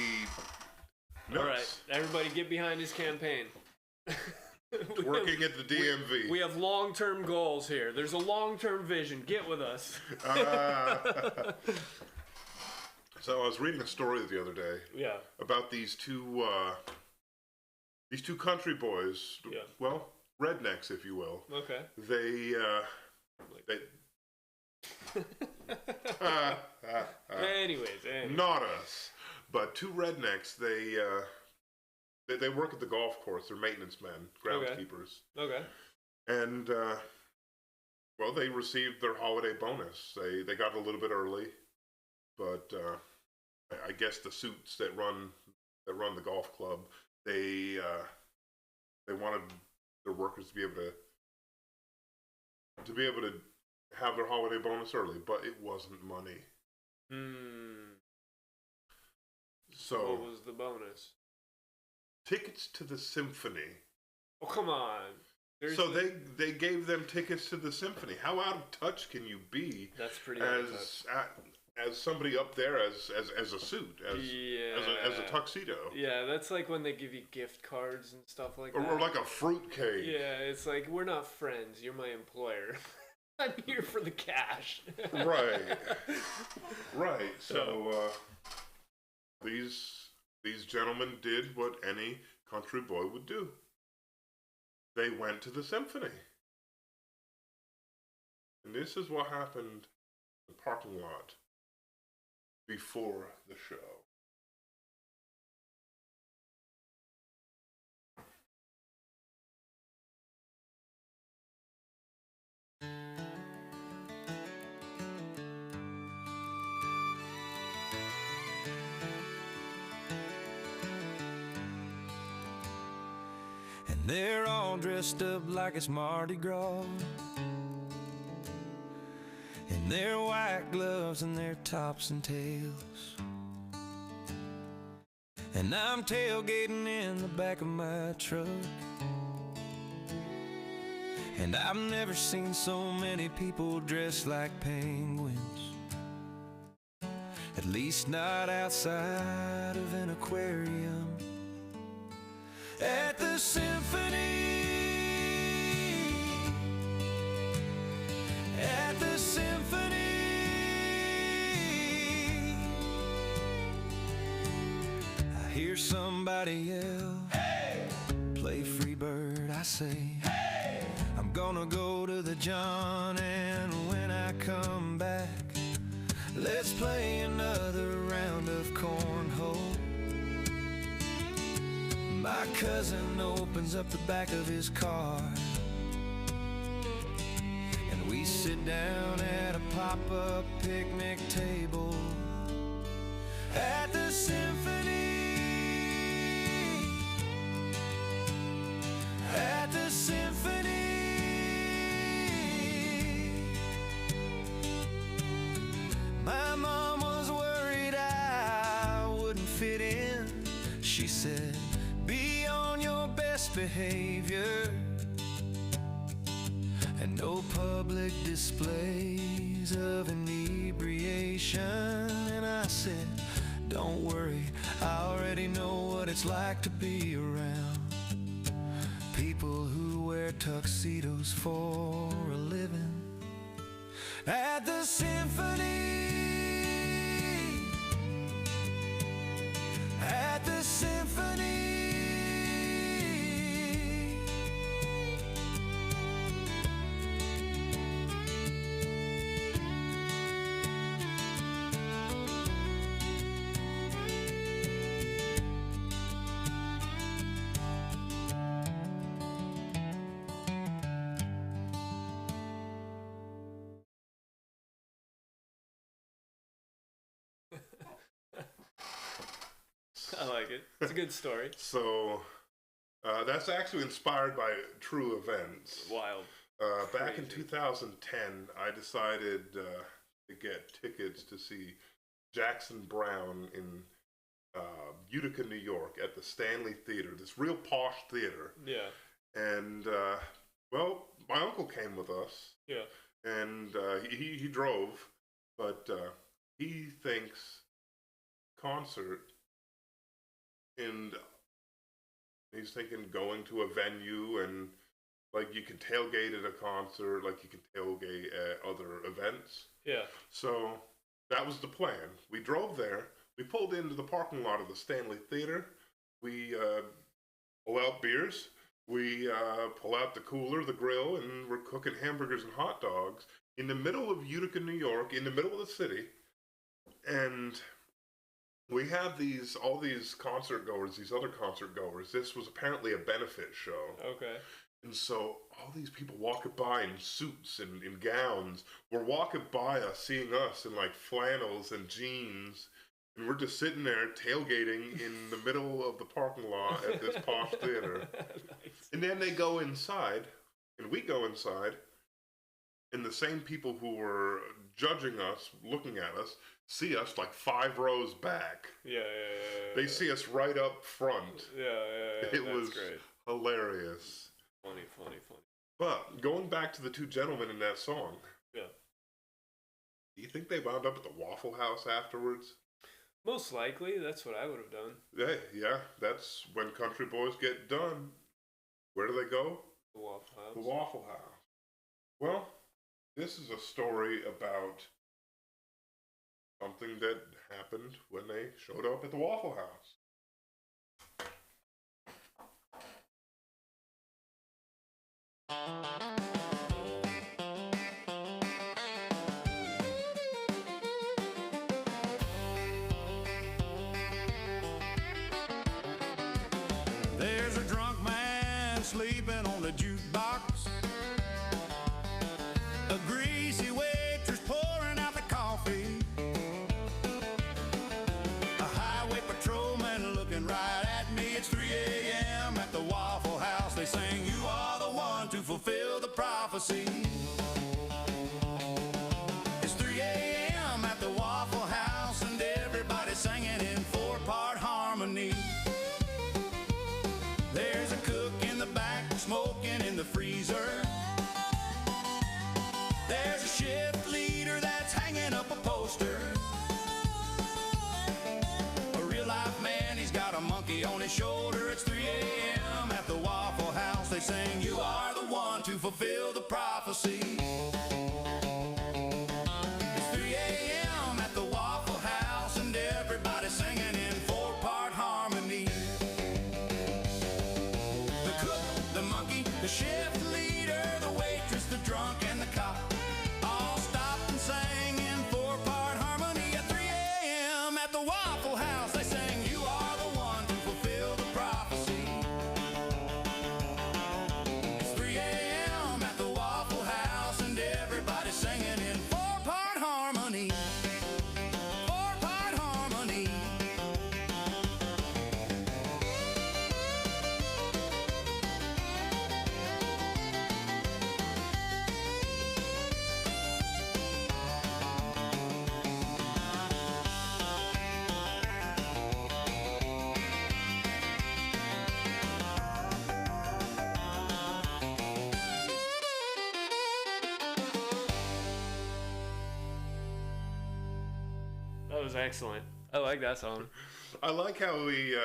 nuts. All right, everybody get behind his campaign. Working at the DMV. We have long-term goals here. There's a long-term vision. Get with us. So I was reading a story the other day. Yeah. About these two country boys. Yeah. Well, rednecks, if you will. Okay. They Anyways. Not us, but two rednecks. They work at the golf course. They're maintenance men, groundskeepers. Okay. And well, they received their holiday bonus. They got a little bit early, but I guess the suits that run the golf club, they wanted their workers to be able to have their holiday bonus early, but it wasn't money. So what was the bonus? Tickets to the symphony. Oh, come on. So they gave them tickets to the symphony. How out of touch can you be? That's pretty out of touch. As somebody up there as a suit, as a tuxedo. Yeah, that's like when they give you gift cards and stuff like that. Or like a fruit cake. Yeah, it's like, we're not friends. You're my employer. I'm here for the cash. Right. Right. So these gentlemen did what any country boy would do. They went to the symphony. And this is what happened in the parking lot before the show. And they're all dressed up like it's Mardi Gras, in their white gloves and their tops and tails. And I'm tailgating in the back of my truck, and I've never seen so many people dressed like penguins, at least not outside of an aquarium. At the symphony, at the symphony, I hear somebody yell, "Hey!" Play Freebird, I say, "Hey!" I'm gonna go to the John, and when I come back, let's play another round of cornhole. My cousin opens up the back of his car, and we sit down at a pop-up picnic table at the symphony, at the symphony. My mom was worried I wouldn't fit in. She said, be on your best behavior, and no public displays of inebriation. And I said, don't worry, I already know what it's like to be around people who wear tuxedos for a living. At the symphony, at the symphony. I like it. It's a good story. So that's actually inspired by true events. Wild. Back in Crazy. 2010, I decided to get tickets to see Jackson Browne in Utica, New York, at the Stanley Theater, this real posh theater. Yeah. And, well, my uncle came with us. Yeah. And he drove, but he thinks concert, and he's thinking going to a venue, and like you can tailgate at a concert, like you can tailgate at other events. Yeah. So that was the plan. We drove there. We pulled into the parking lot of the Stanley Theater. We pull out beers. We pull out the cooler, the grill, and we're cooking hamburgers and hot dogs in the middle of Utica, New York, in the middle of the city. And we have all these concert goers, these other concert goers. This was apparently a benefit show. Okay. And so all these people walking by in suits and in gowns were walking by us, seeing us in like flannels and jeans. And we're just sitting there tailgating in the middle of the parking lot at this posh theater. Nice. And then they go inside, and we go inside, and the same people who were judging us, looking at us, see us like 5 rows back. Yeah. They see us right up front. Yeah. It That's was great. hilarious. Funny. But going back to the two gentlemen in that song, Yeah. do you think they wound up at the Waffle House afterwards? Most likely, that's what I would have done. Yeah, that's when country boys get done. Where do they go? The Waffle House. The Waffle House. Well, This is a story about something that happened when they showed up at the Waffle House. There's a drunk man sleeping on the jukebox. A greasy waitress pouring out the coffee. A highway patrolman looking right at me. It's 3 a.m. at the Waffle House. They sing, "You are the one to fulfill the prophecy." It's 3 a.m. at the Waffle House, and everybody's singing in 4-part harmony. There's a cook in the back smoking in the freezer. There's a shift leader that's hanging up a poster. A real life man, he's got a monkey on his shoulder. It's 3 a.m. at the Waffle House. They sing, "You are the one to fulfill the prophecy." It's 3 a.m. at the Waffle House, and everybody's singing in 4-part harmony. The cook, the monkey, the shift leader, the waitress, the drunk, and the cop all stopped and sang in 4-part harmony. At 3 a.m. at the Waffle House, they sang, "You are the one to fulfill the prophecy." It's 3 a.m. at the Waffle House, and everybody's singing in 4-part harmony. 4-part harmony. That was excellent. I like that song. I like how he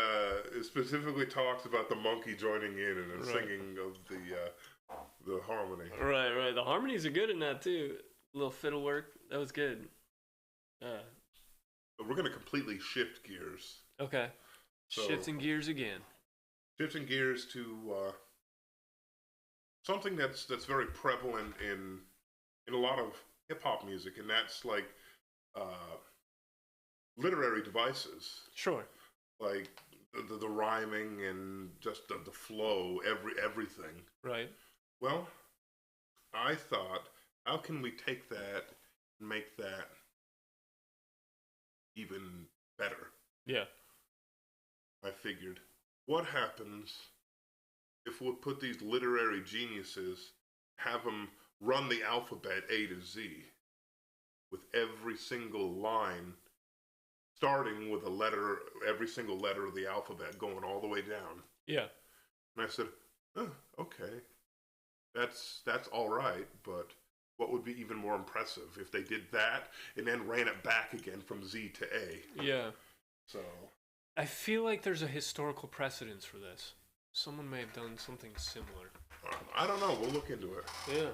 specifically talks about the monkey joining in and the Right. singing of the harmony. Right. The harmonies are good in that too. A little fiddle work. That was good. Yeah. But we're going to completely shift gears. Okay. So- Shifting gears again. Shifting gears to something that's very prevalent in a lot of hip hop music, and that's like literary devices, Sure. like the rhyming and just the flow, everything. Right. Well, I thought, how can we take that and make that even better? Yeah. I figured, what happens if we put these literary geniuses, have them run the alphabet A to Z, with every single line starting with a letter, every single letter of the alphabet going all the way down? Yeah. And I said, oh, okay, that's all right, but what would be even more impressive if they did that and then ran it back again from Z to A? Yeah. So I feel like there's a historical precedence for this. Someone may have done something similar. I don't know. We'll look into it. Yeah.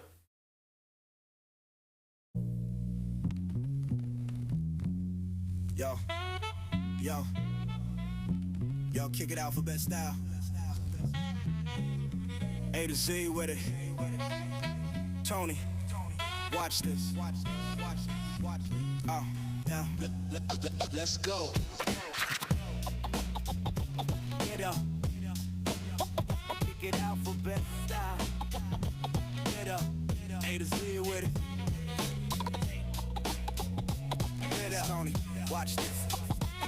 Yo, kick it alphabet style. A to Z with it. Tony, watch this. Oh, yeah. Let's go. Get up. Kick it alphabet style. Get up. A to Z with it. Get up. Tony, watch this.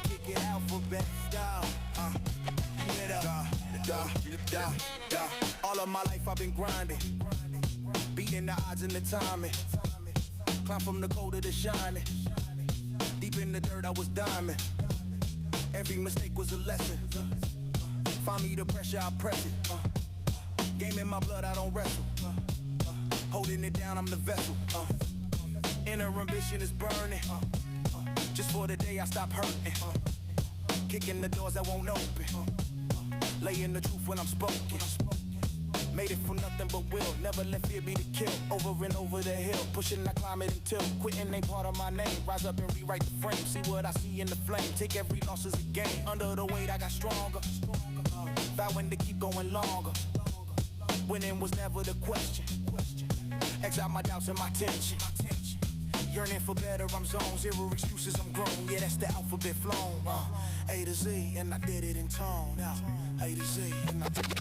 Kick it alphabet style. Get up. All of my life I've been grinding, beating the odds and the timing. Climb from the cold to the shining. Deep in the dirt I was diamond. Every mistake was a lesson. Find me the pressure, I press it. Game in my blood, I don't wrestle. Holding it down, I'm the vessel. Inner ambition is burning. Just for the day I stop hurting. Kicking the doors that won't open. Laying the truth when I'm spoken. Made it from nothing but will. Never let fear be the kill. Over and over the hill. Pushing, I climb it until quitting ain't part of my name. Rise up and rewrite the frame. See what I see in the flame. Take every loss as a gain. Under the weight, I got stronger. Vowing to keep going longer. Winning was never the question. Exile my doubts and my tension. Yearning for better, I'm zoned. Zero excuses, I'm grown. Yeah, that's the alphabet flown. A to Z, and I did it in tone. A to Z, and I did it.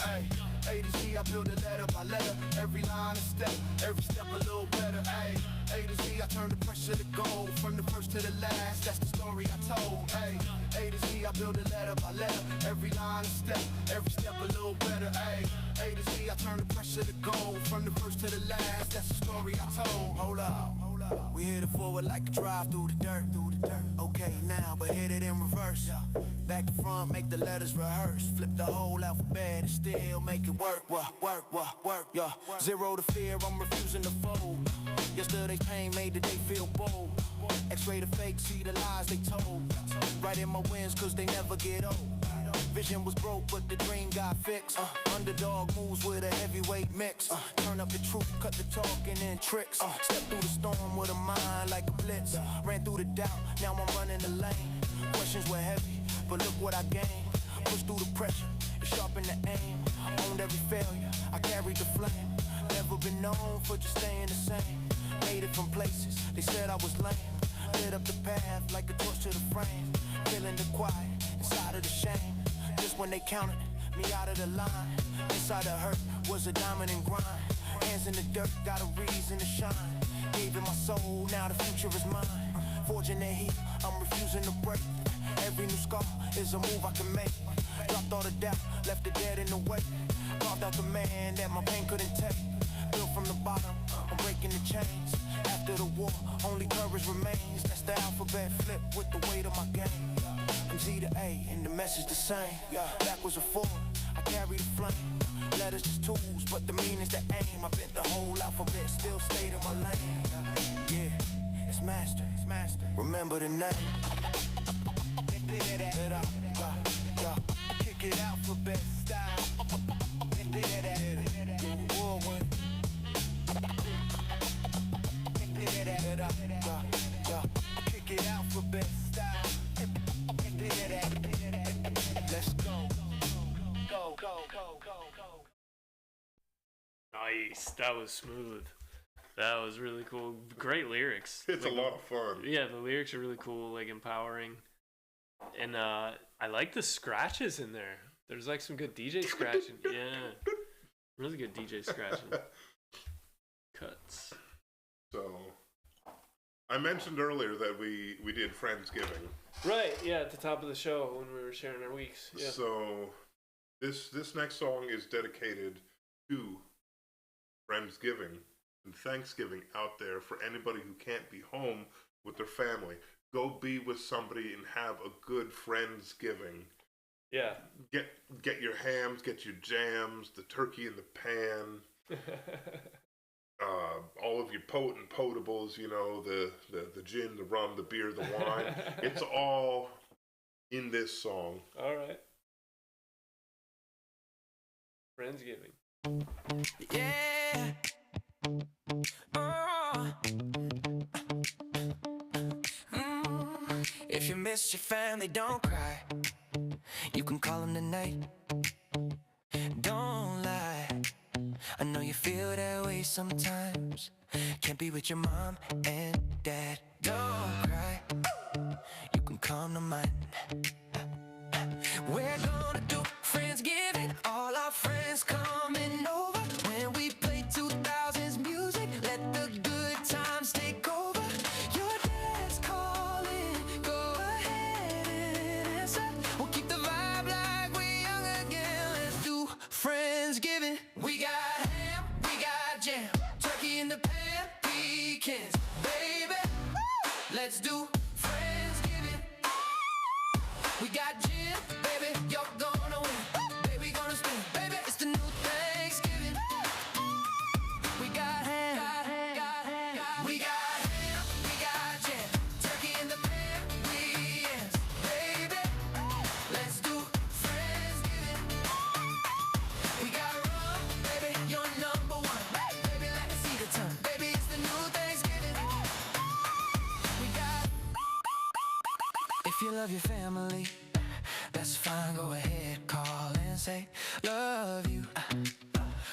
Hey, A to Z, I build it letter by letter. Every line a step, every step a little better. Hey, A to Z, I turn the pressure to gold. From the first to the last, that's the story I told. Hey, A to Z, I build it letter by letter. Every line a step a little better. Hey, A to Z, I turn the pressure to gold. From the first to the last, that's the story I told. Hold up. We headed forward like a drive through the dirt. Okay now, but hit it in reverse. Back to front, make the letters rehearse. Flip the whole alphabet and still make it work. Work, yeah. Zero to fear, I'm refusing to fold. Yesterday's pain made the day feel bold. X-ray the fake, see the lies they told. Right in my wins, cause they never get old. Vision was broke, but the dream got fixed. Underdog moves with a heavyweight mix. Turn up the truth, cut the talking and tricks. Step through the storm with a mind like a blitz. Ran through the doubt, now I'm running the lane. Questions were heavy, but look what I gained. Push through the pressure, and sharpen the aim. Owned every failure, I carried the flame. Never been known for just staying the same. Made it from places, they said I was lame. Lit up the path like a torch to the frame. Feeling the quiet, inside of the shame. Just when they counted me out of the line. Inside the hurt was a diamond and grind. Hands in the dirt, got a reason to shine. Gave it my soul, now the future is mine. Forging the heat, I'm refusing to break. Every new scar is a move I can make. Dropped all the doubt, left the dead in the way. Carved out the man that my pain couldn't take. Built from the bottom, I'm breaking the chains. After the war, only courage remains. That's the alphabet flip with the weight of my game. I'm Z to A, and the message the same. Backwards or forward, I carry the flame. Letters just tools, but the meaning's the aim. I bent the whole alphabet, still stayed in my lane. Yeah, it's master. Remember the name. Kick it alphabet style. Whirlwind. Kick it alphabet style. Let's go. Go. Nice. That was smooth. That was really cool. Great lyrics. It's like, a lot of fun. Yeah, the lyrics are really cool, like empowering. And I like the scratches in there. There's like some good DJ scratching. Yeah. Really good DJ scratching. Cuts. So, I mentioned earlier that we did Friendsgiving. Right, yeah, at the top of the show when we were sharing our weeks. Yeah. So, this next song is dedicated to Friendsgiving and Thanksgiving out there for anybody who can't be home with their family. Go be with somebody and have a good Friendsgiving. Yeah. Get your hams, get your jams, the turkey in the pan. All of your potent potables, you know, the gin, the rum, the beer, the wine. It's all in this song. All right. Friendsgiving. Yeah. If you miss your family, don't cry. You can call them tonight. Don't lie. I know you feel that way sometimes. Can't be with your mom and dad. Don't cry. You can calm the mind. We're gonna do Friendsgiving. All our friends coming over. When we play 2000s music, let the good times take over. Your dad's calling. Go ahead and answer. We'll keep the vibe like we're young again. Let's do Friendsgiving. We got ham, we got jam, turkey in the pan, pecans, baby. Let's do Friendsgiving. We got gin, baby, you're gonna win. Baby, gonna spin, baby, it's the new Thanksgiving. We got ham, we got ham, we got jam, turkey in the pan, pecans, baby. Let's do Friendsgiving. If you love your family, that's fine, go ahead, call and say love you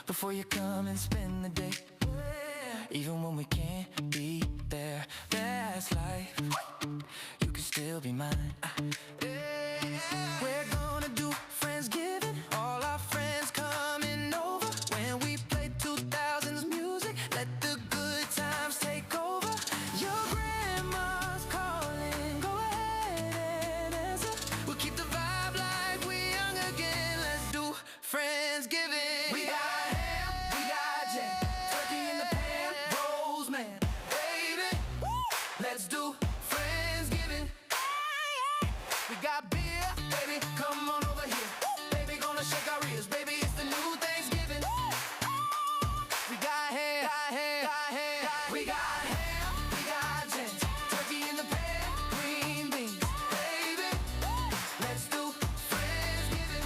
before you come and spend the day. Even when we can't be there, that's life. You can still be mine. We're gonna do Friendsgiving, all our friends coming over. When we play 2000s music, let the good times take over. Your grandma's calling, go ahead and answer. We'll keep the vibe like we're young again. Let's do Friendsgiving. We got ham, we got jam, turkey in the pan, roseman, baby. Let's do Friendsgiving. We got beer, baby, come on over here. Baby, gonna shake our ears, baby, it's the new Thanksgiving. We got ham, we got ham, we got jam, turkey in the pan, green beans, baby. Let's do Friendsgiving.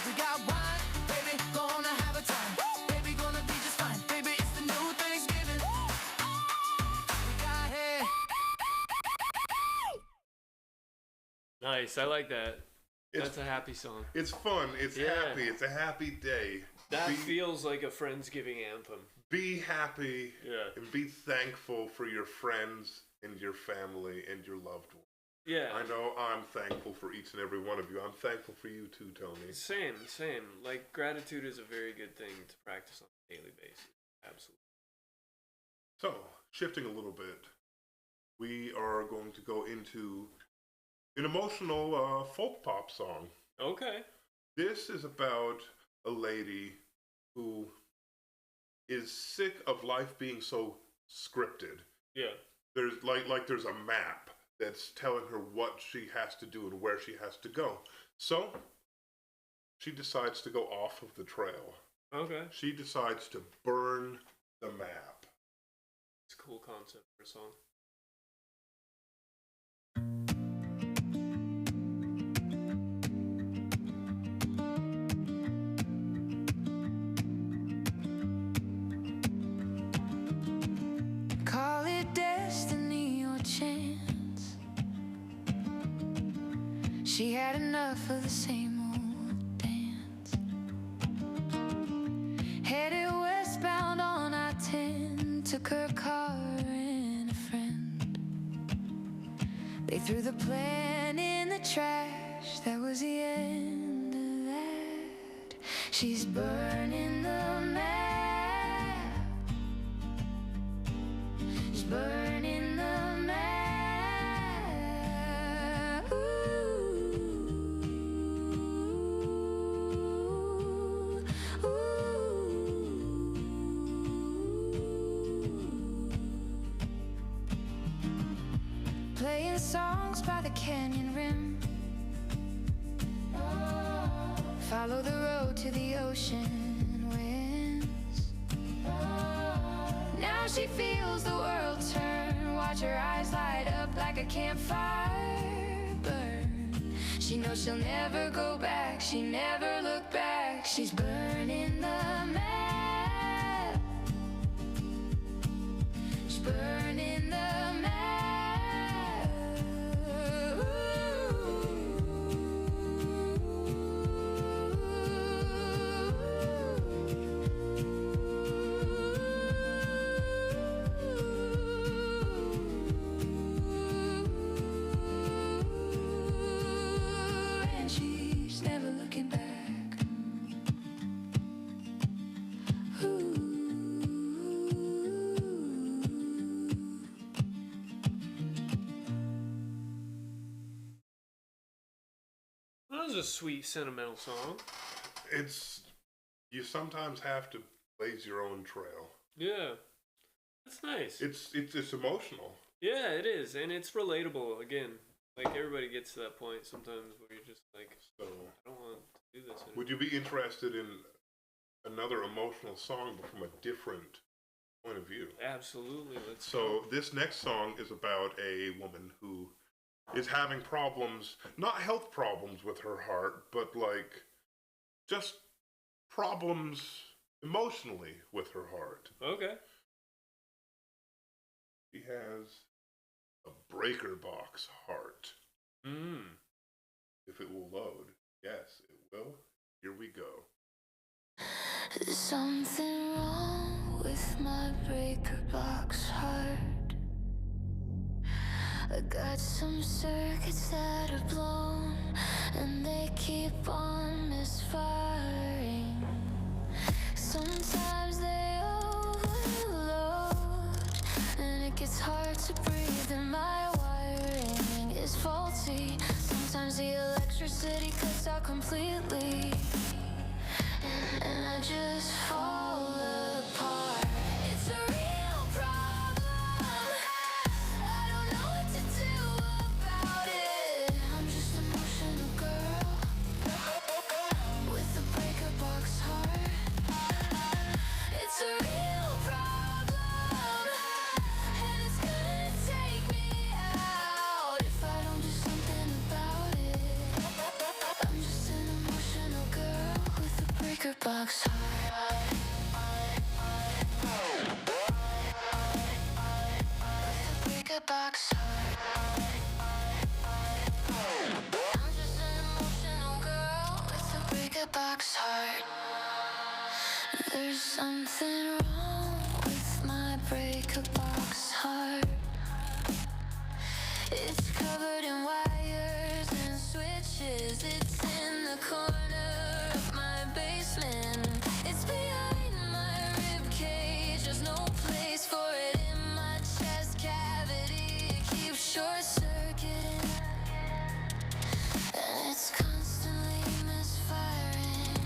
We got wine, baby, gonna have a time. Baby, gonna be just fine, baby, it's the new Thanksgiving. We got ham. Nice. I like that. It's- That's a happy song. It's fun. It's Yeah. happy. It's a happy day. That be, feels like a Friendsgiving anthem. be happy Yeah. and be thankful for your friends and your family and your loved ones. Yeah. I know I'm thankful for each and every one of you. I'm thankful for you too, Tony. Same. Like, gratitude is a very good thing to practice on a daily basis. Absolutely. So, shifting a little bit, we are going to go into an emotional folk pop song. Okay. This is about a lady who is sick of life being so scripted. Yeah. There's there's a map that's telling her what she has to do and where she has to go. So she decides to go off of the trail. Okay. She decides to burn the map. It's a cool concept for a song. Call it destiny or chance. She had enough of the same old dance. Headed westbound on I-10, took her car and a friend. They threw the plan in the trash, that was the end of that. She's burning the map. She's burning the map. Ooh, ooh. Playing songs by the canyon rim. Follow the road to the ocean winds. Now she feels the world turn. Watch her eyes light up like a campfire burn. She knows she'll never go back. She never look back. She's burning the map. She's burning the map. And she's never looking back. That was a sweet, sentimental song. You sometimes have to blaze your own trail. Yeah. That's nice. It's emotional. Yeah, it is. And it's relatable. Again, like, everybody gets to that point sometimes where you're just like, So I don't want to do this anymore. would you be interested in another emotional song but from a different point of view? Absolutely. Let's So this next song is about a woman who is having problems, not health problems with her heart, but like just problems emotionally with her heart. Okay. She has a breaker box heart. Mm. If it will load. Yes, it will. Here we go. There's something wrong with my breaker box heart. I got some circuits that are blown, and they keep on misfiring. Sometimes they overload, and it gets hard to breathe, and my wiring is faulty. Sometimes the electricity cuts out completely, and I just fall apart. It's a real problem. I don't know what to do about it. I'm just an emotional girl with a breaker box heart. It's a real problem, and it's gonna take me out if I don't do something about it. I'm just an emotional girl with a breaker box heart. Breaker box heart. I'm just an emotional girl with a breaker box heart. There's something wrong with my breaker box heart. It's covered in wires and switches. It's in the corner of my basement. It's behind my rib cage. There's no place for it in my chest cavity. It keeps short circuiting, and it's constantly misfiring.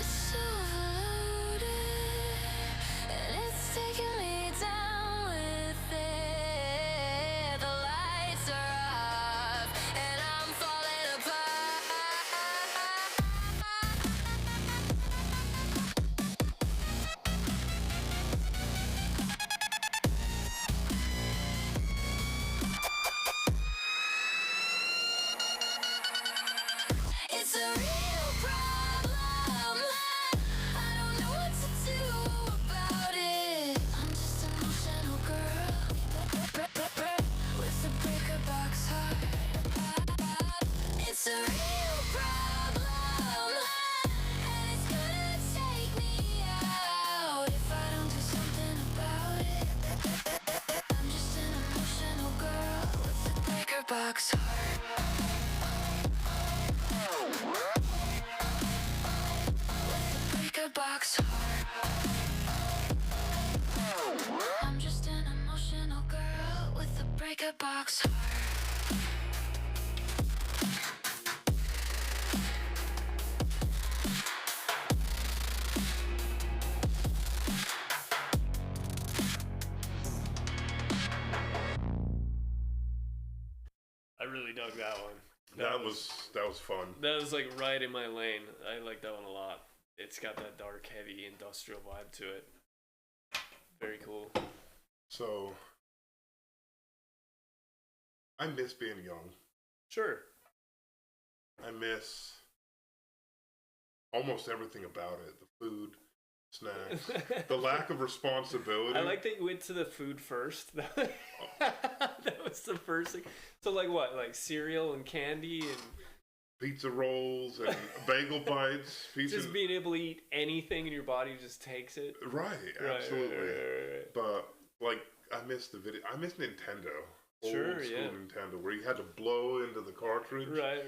It's overloaded, and it's taking me down with it. The lights are off, and I'm falling apart. It's a real problem. I don't know what to do about it. I'm just an emotional girl with a breaker box heart. It's a real problem, and it's gonna take me out if I don't do something about it. I'm just an emotional girl with a breaker box heart. Breaker box heart. I'm just an emotional girl with a breaker box heart. I really dug that one. That was fun. That was like right in my lane. I like that one a lot. It's got that dark, heavy, industrial vibe to it. Very cool. So, I miss being young. Sure. I miss almost everything about it. The food, snacks, the lack of responsibility. I like that you went to the food first. That was the first thing. So like what? Like cereal and candy and Pizza rolls and bagel bites. just being able to eat anything and your body just takes it. Right, absolutely. Right. But like, I miss the video. I miss Nintendo. Sure, Old school yeah. Nintendo, where you had to blow into the cartridge. Right.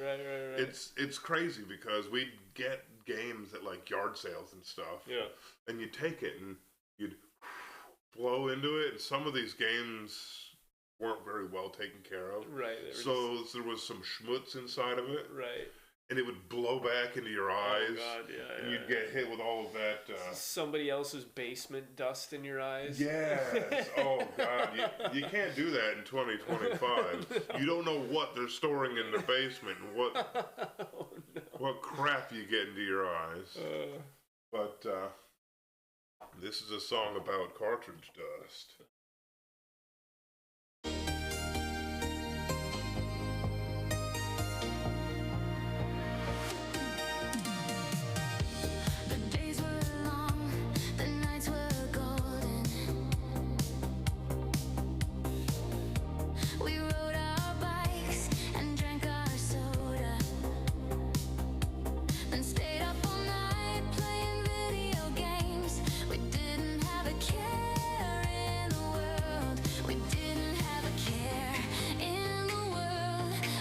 It's crazy because we'd get games at like yard sales and stuff. Yeah. And you'd take it and you'd blow into it, and some of these games weren't very well taken care of. Right. So there was some schmutz inside of it. Right. And it would blow back into your eyes. Oh God, yeah. And you'd get hit with all of that. Somebody else's basement dust in your eyes. Yes. Oh God, you can't do that in 2025. You don't know what they're storing in their basement and what crap you get into your eyes. But this is a song about cartridge dust. The days were long, the nights were golden.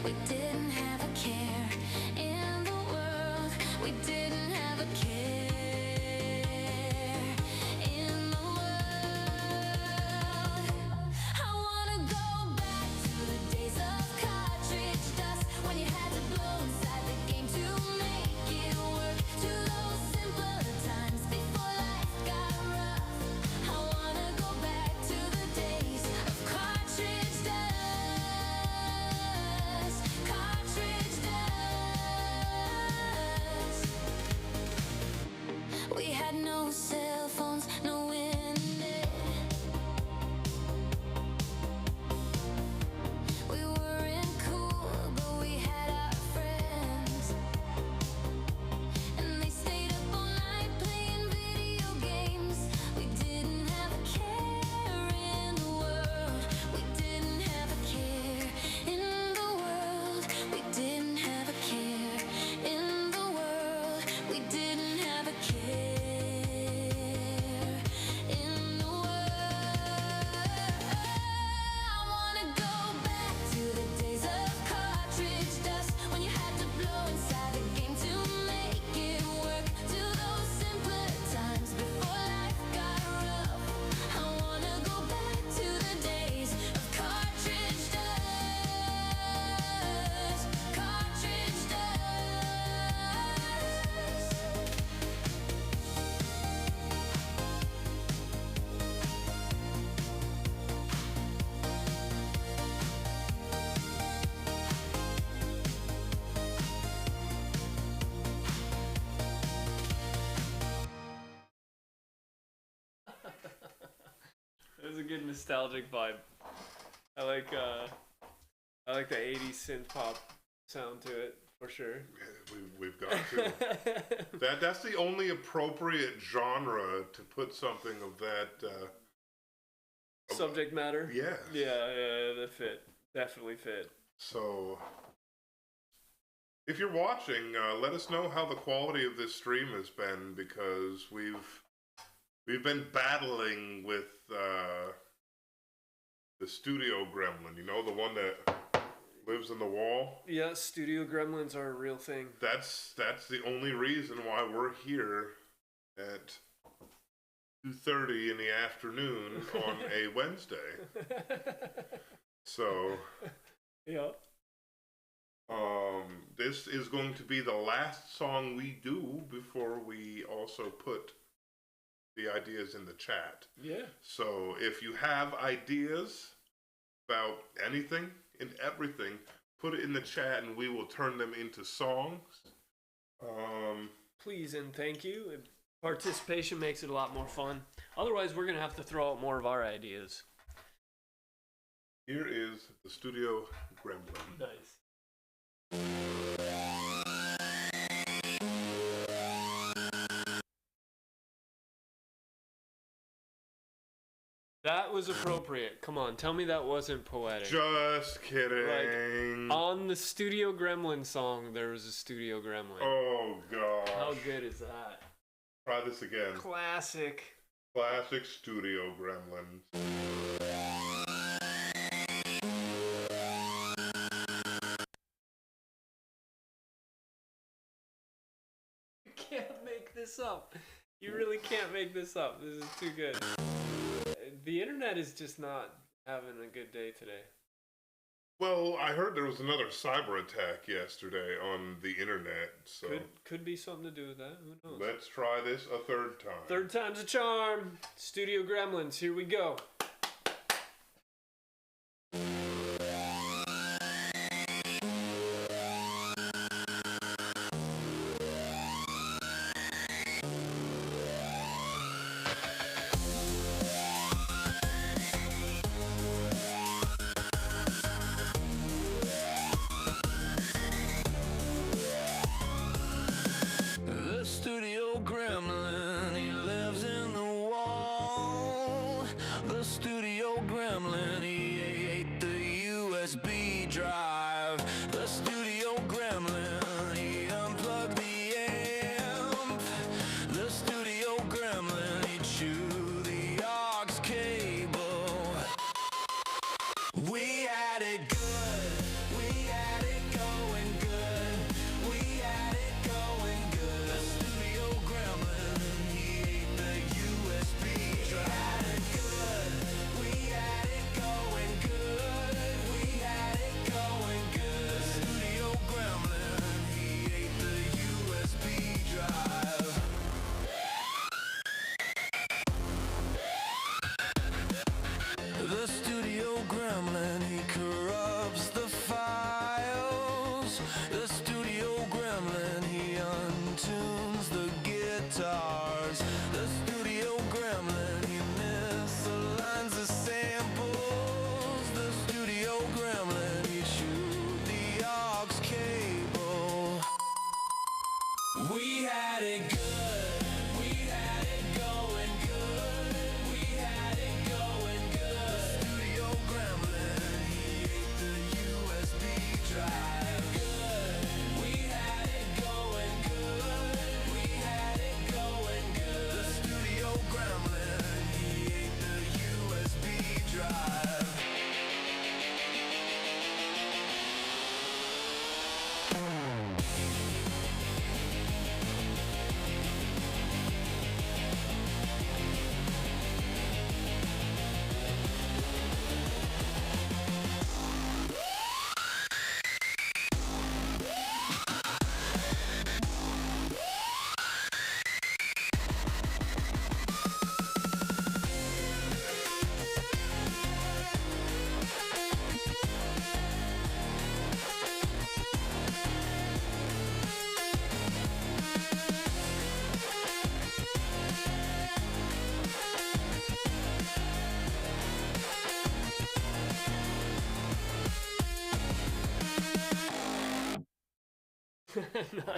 We didn't have a care in the world. We didn't have a care in the world. I wanna go back to the days of cartridge dust, when you had to blow inside the game to make it work. To those simpler times before life got rough. I wanna go back to the days of cartridge dust. Cartridge dust. We had no cell phones, no internet. We weren't cool, but we had our friends. And they stayed up all night playing video games. We didn't have a care in the world. We didn't have a care in the world. We didn't have a care in the world. We didn't have a care in the world. I wanna go back to the days of cartridge dust, when you had to blow inside the game to make it work. To those simpler times before life got rough. I wanna go back to the days of cartridge dust. Cartridge dust. It was a good nostalgic vibe. I like the 80s synth pop sound to it for sure. We've got to. That's the only appropriate genre to put something of that. Subject matter. Yes. Yeah, that fit. Definitely fit. So, if you're watching, let us know how the quality of this stream has been, because we've been battling with the studio gremlin. You know, the one that lives in the wall. Yeah, studio gremlins are a real thing. That's the only reason why we're here at 2:30 in the afternoon on a Wednesday. So, Yeah. this is going to be the last song we do before we also put the ideas in the chat. Yeah. So if you have ideas about anything and everything, put it in the chat and we will turn them into songs. Please and thank you. Participation makes it a lot more fun. Otherwise, we're going to have to throw out more of our ideas. Here is the Studio Gremlin. Nice. That was appropriate. Come on, tell me that wasn't poetic. Just kidding. On the Studio Gremlin song, there was a Studio Gremlin. Oh, gosh. How good is that? Try this again. Classic. Classic Studio Gremlins. You can't make this up. You really can't make this up. This is too good. The internet is just not having a good day today. Well, I heard there was another cyber attack yesterday on the internet, so Could be something to do with that. Who knows? let's try this a third time. Third time's a charm. Studio Gremlins, here we go. The studio gremlin, he lives in the wall. The studio gremlin, he ate the USB drive. The studio gremlin, he unplugged the amp. The studio gremlin, he chewed the aux cable. We had it good, we had it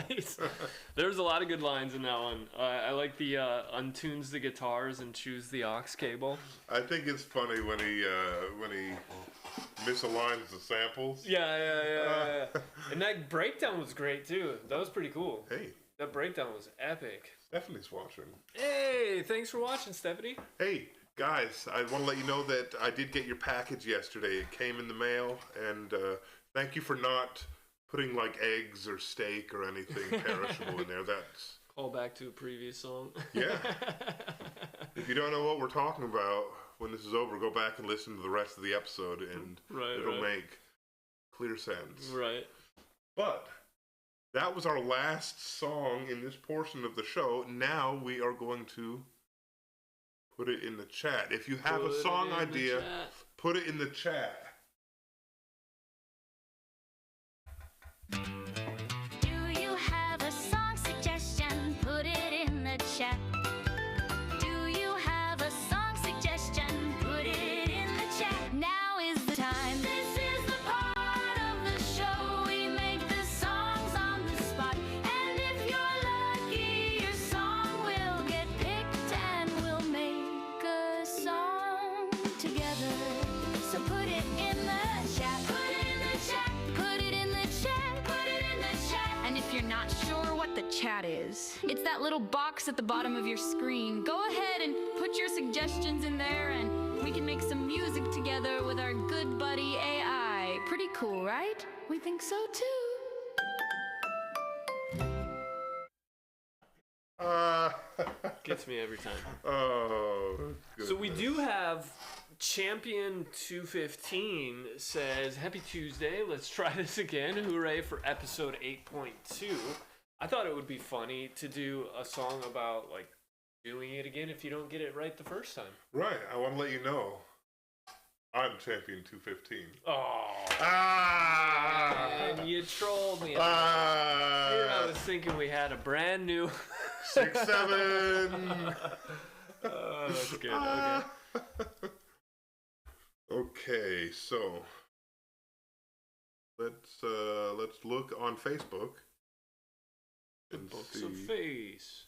Nice. There's a lot of good lines in that one. I like the untunes the guitars and choose the aux cable. I think it's funny when he misaligns the samples. Yeah. And that breakdown was great too. That was pretty cool. Hey, That breakdown was epic. Stephanie's watching. Hey, thanks for watching, Stephanie. Hey, guys, I want to let you know that I did get your package yesterday. It came in the mail, and thank you for not putting like eggs or steak or anything perishable in there. That's Call back to a previous song. yeah. If you don't know what we're talking about, when this is over, go back and listen to the rest of the episode, and it'll make clear sense. Right. But that was our last song in this portion of the show. Now we are going to put it in the chat. If you have a song idea, put it in the chat. Do you have a song suggestion? Put it in the chat. Do you have a song suggestion? Put it in the chat. Now is the time. This is the part of the show we make the songs on the spot. And if you're lucky, your song will get picked and we'll make a song together. So put it in the chat. Put it in the chat. Put it in the chat. Put it in the chat. And if you're not sure what the chat is, it's that little box at the bottom of your screen. Go ahead and put your suggestions in there and we can make some music together with our good buddy AI. Pretty cool, right? We think so too. Gets me every time. Oh, So we do have Champion 215 says, Happy Tuesday, let's try this again. Hooray for episode 8.2. I thought it would be funny to do a song about like doing it again if you don't get it right the first time. right. I want to let you know I'm Champion 215. Oh, Ah! and you trolled me. Ah! Here I was thinking we had a brand new 6, 7. Oh, that's good. Okay. Okay, so let's look on Facebook The and books see. of face.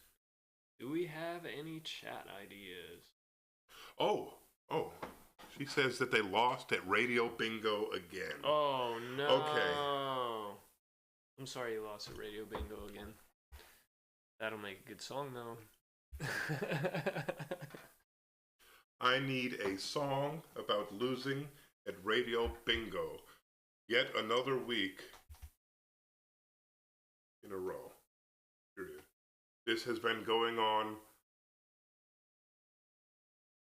Do we have any chat ideas? Oh, she says that they lost at Radio Bingo again. Oh no. Okay. I'm sorry you lost at Radio Bingo again. That'll make a good song though. I need a song about losing at Radio Bingo. Yet another week in a row. Period. This has been going on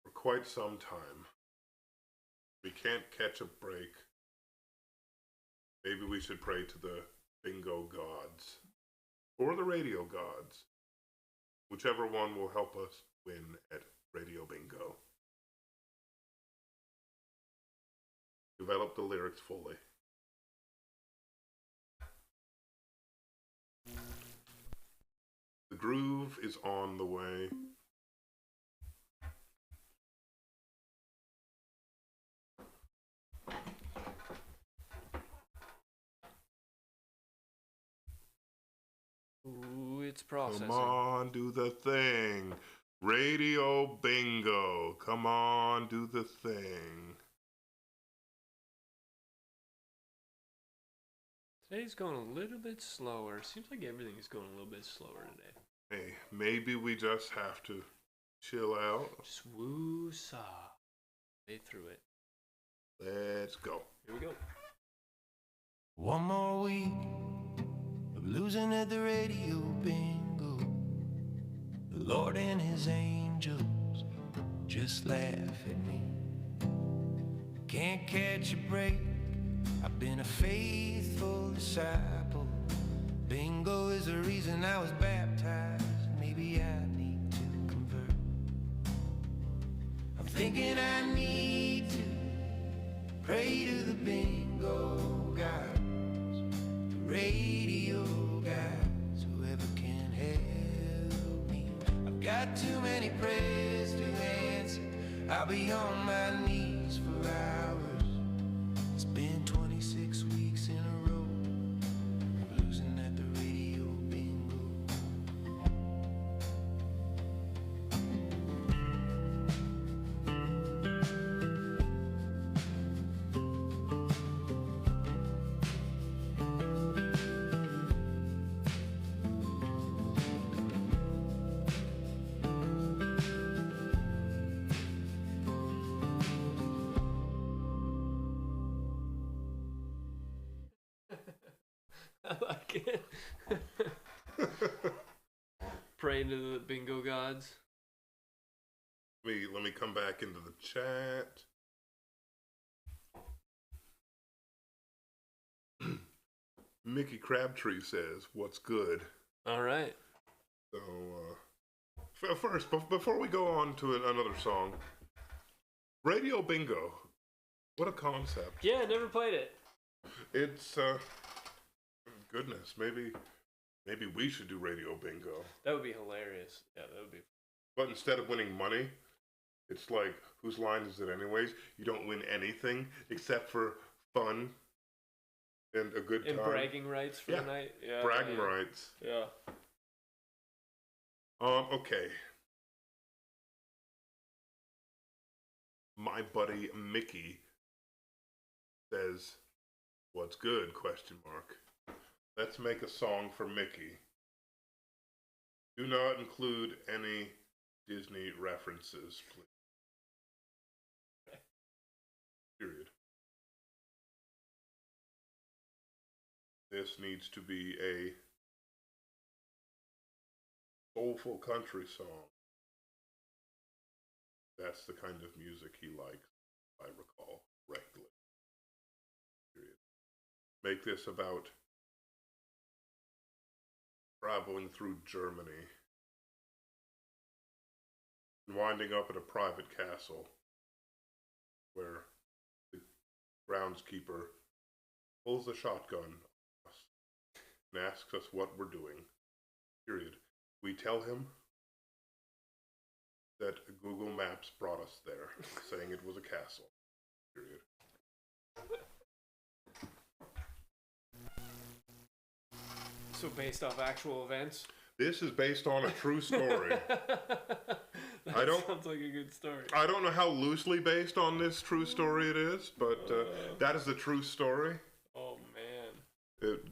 for quite some time. We can't catch a break. Maybe we should pray to the bingo gods or the radio gods. Whichever one will help us win at Radio Bingo. Develop the lyrics fully. The groove is on the way. Ooh, it's processing. Come on, do the thing. Radio Bingo. Come on, do the thing. Today's going a little bit slower. Seems like everything's going a little bit slower today. Hey, maybe we just have to chill out. Just woo-saw. Way through it. Let's go. Here we go. One more week of losing at the radio bingo. The Lord and his angels just laugh at me. Can't catch a break. I've been a faithful disciple. Bingo is the reason I was baptized. Maybe I need to convert. I'm thinking I need to pray to the bingo guys, the radio guys, whoever can help me. I've got too many prayers to answer. I'll be on my knees for hours. It's been 26 weeks in a row, losing at the radio. I like it. Praying to the bingo gods. Let me come back into the chat. Mickey Crabtree says, "What's good?" All right. So, first, before we go on to another song, Radio Bingo. What a concept. Yeah, I never played it. It's, goodness, maybe we should do Radio Bingo. That would be hilarious. Yeah, that would be. But instead of winning money, it's like, whose line is it anyways? You don't win anything except for fun and a good time. And bragging rights for the night. Yeah. Bragging rights. Yeah. Okay. My buddy Mickey says, "What's good?" ? Let's make a song for Mickey. Do not include any Disney references, please. Period. This needs to be a soulful country song. That's the kind of music he likes, if I recall correctly. Period. Make this about traveling through Germany and winding up at a private castle where the groundskeeper pulls a shotgun on us and asks us what we're doing. Period. We tell him that Google Maps brought us there, saying it was a castle. Period. So based off actual events? This is based on a true story. Sounds like a good story. I don't know how loosely based on this true story it is, but that is the true story. Oh man.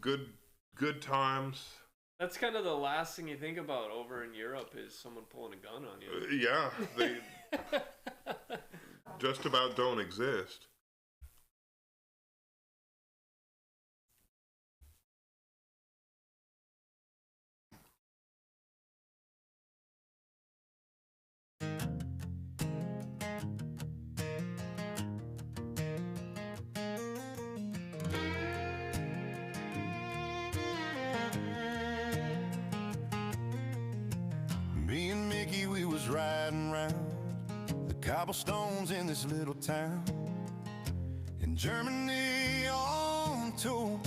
Good times. That's kind of the last thing you think about over in Europe is someone pulling a gun on you. Yeah, they just about don't exist. Me and Mickey, we was riding round the cobblestones in this little town in Germany on tour.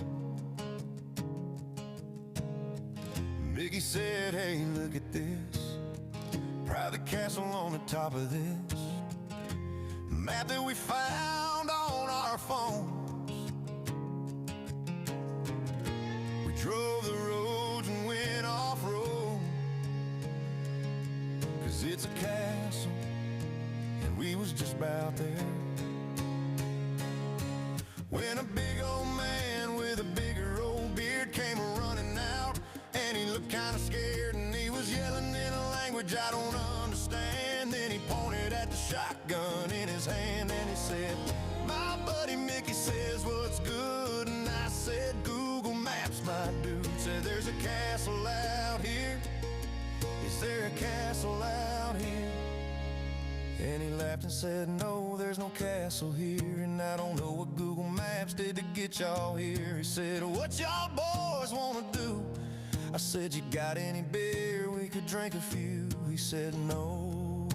Mickey said, "Hey, look at this private castle on the top of this map that we found on our phones. We drove the roads and went off-road, 'cause it's a castle and we was just about there, when a big old man with a bigger old beard came running out, and he looked kind of scared and he was yelling in a language I don't understand. Then he pointed at the shotgun in his hand and he said, "My buddy Mickey says what's good." And I said, "Google Maps, my dude." Said, "There's a castle out here. Is there a castle out here?" And he laughed and said, "No, there's no castle here. And I don't know what Google Maps did to get y'all here." He said, "What y'all boys wanna do?" I said, "You got any beer? We could drink a few." He said, "No,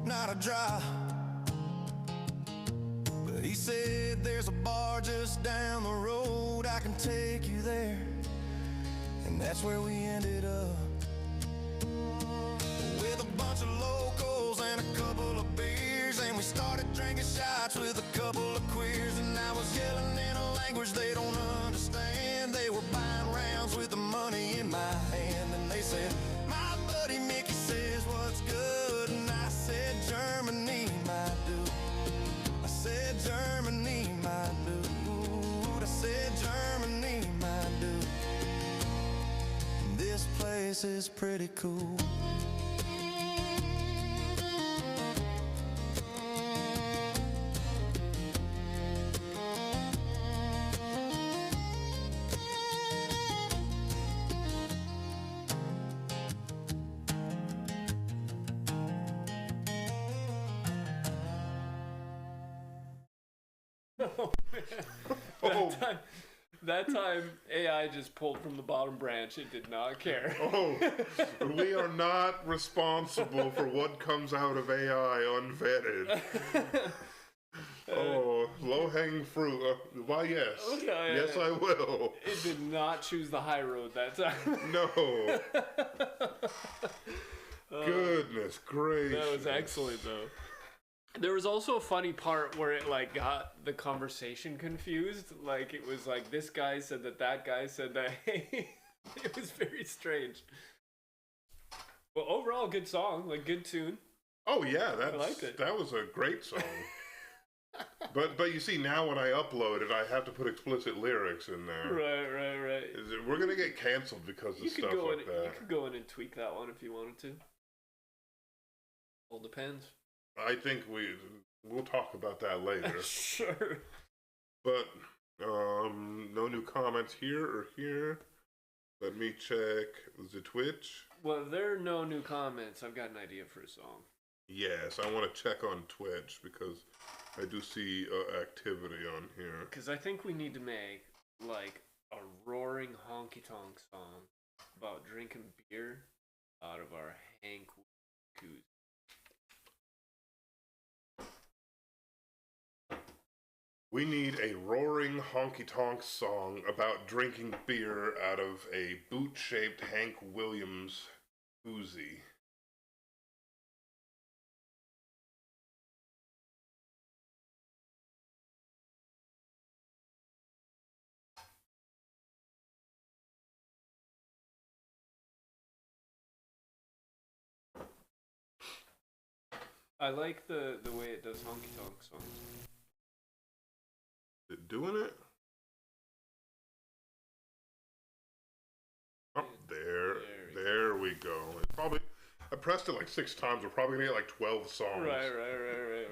not a drop." But he said, "There's a bar just down the road. I can take you there." And that's where we ended up, with a bunch of locals and a couple of beers. And we started drinking shots with a couple of queers. And I was yelling in a language they don't understand. They were buying rounds with the money in my hand. And they said, "My buddy Mickey says what's good." And I said, "Germany, my dude." I said, "Germany, my dude." I said, "Germany, my dude." This place is pretty cool. Oh, man. Oh. That time, AI just pulled from the bottom branch. It did not care. Oh, we are not responsible for what comes out of AI unvetted. Oh, low-hanging fruit. Why, yes. Okay, yes, I will. It did not choose the high road that time. No. Goodness gracious. That was excellent, though. There was also a funny part where it, like, got the conversation confused. Like, it was like, this guy said that guy said that. It was very strange. Well, overall, good song. Like, good tune. Oh, yeah. I liked it. That was a great song. But you see, now when I upload it, I have to put explicit lyrics in there. Right. We're going to get canceled because of stuff like that. You could go in and tweak that one if you wanted to. All depends. I think we'll talk about that later. Sure. But no new comments here or here. Let me check the Twitch. Well, if there are no new comments, I've got an idea for a song. Yes, I want to check on Twitch because I do see activity on here. Because I think we need to make like a roaring honky tonk song about drinking beer out of our Hank koozie. We need a roaring honky-tonk song about drinking beer out of a boot-shaped Hank Williams koozie. I like the way it does honky tonk songs. Is it doing it? Oh, there we go. It probably, I pressed it like 6 times. We're probably gonna get like 12 songs. Right.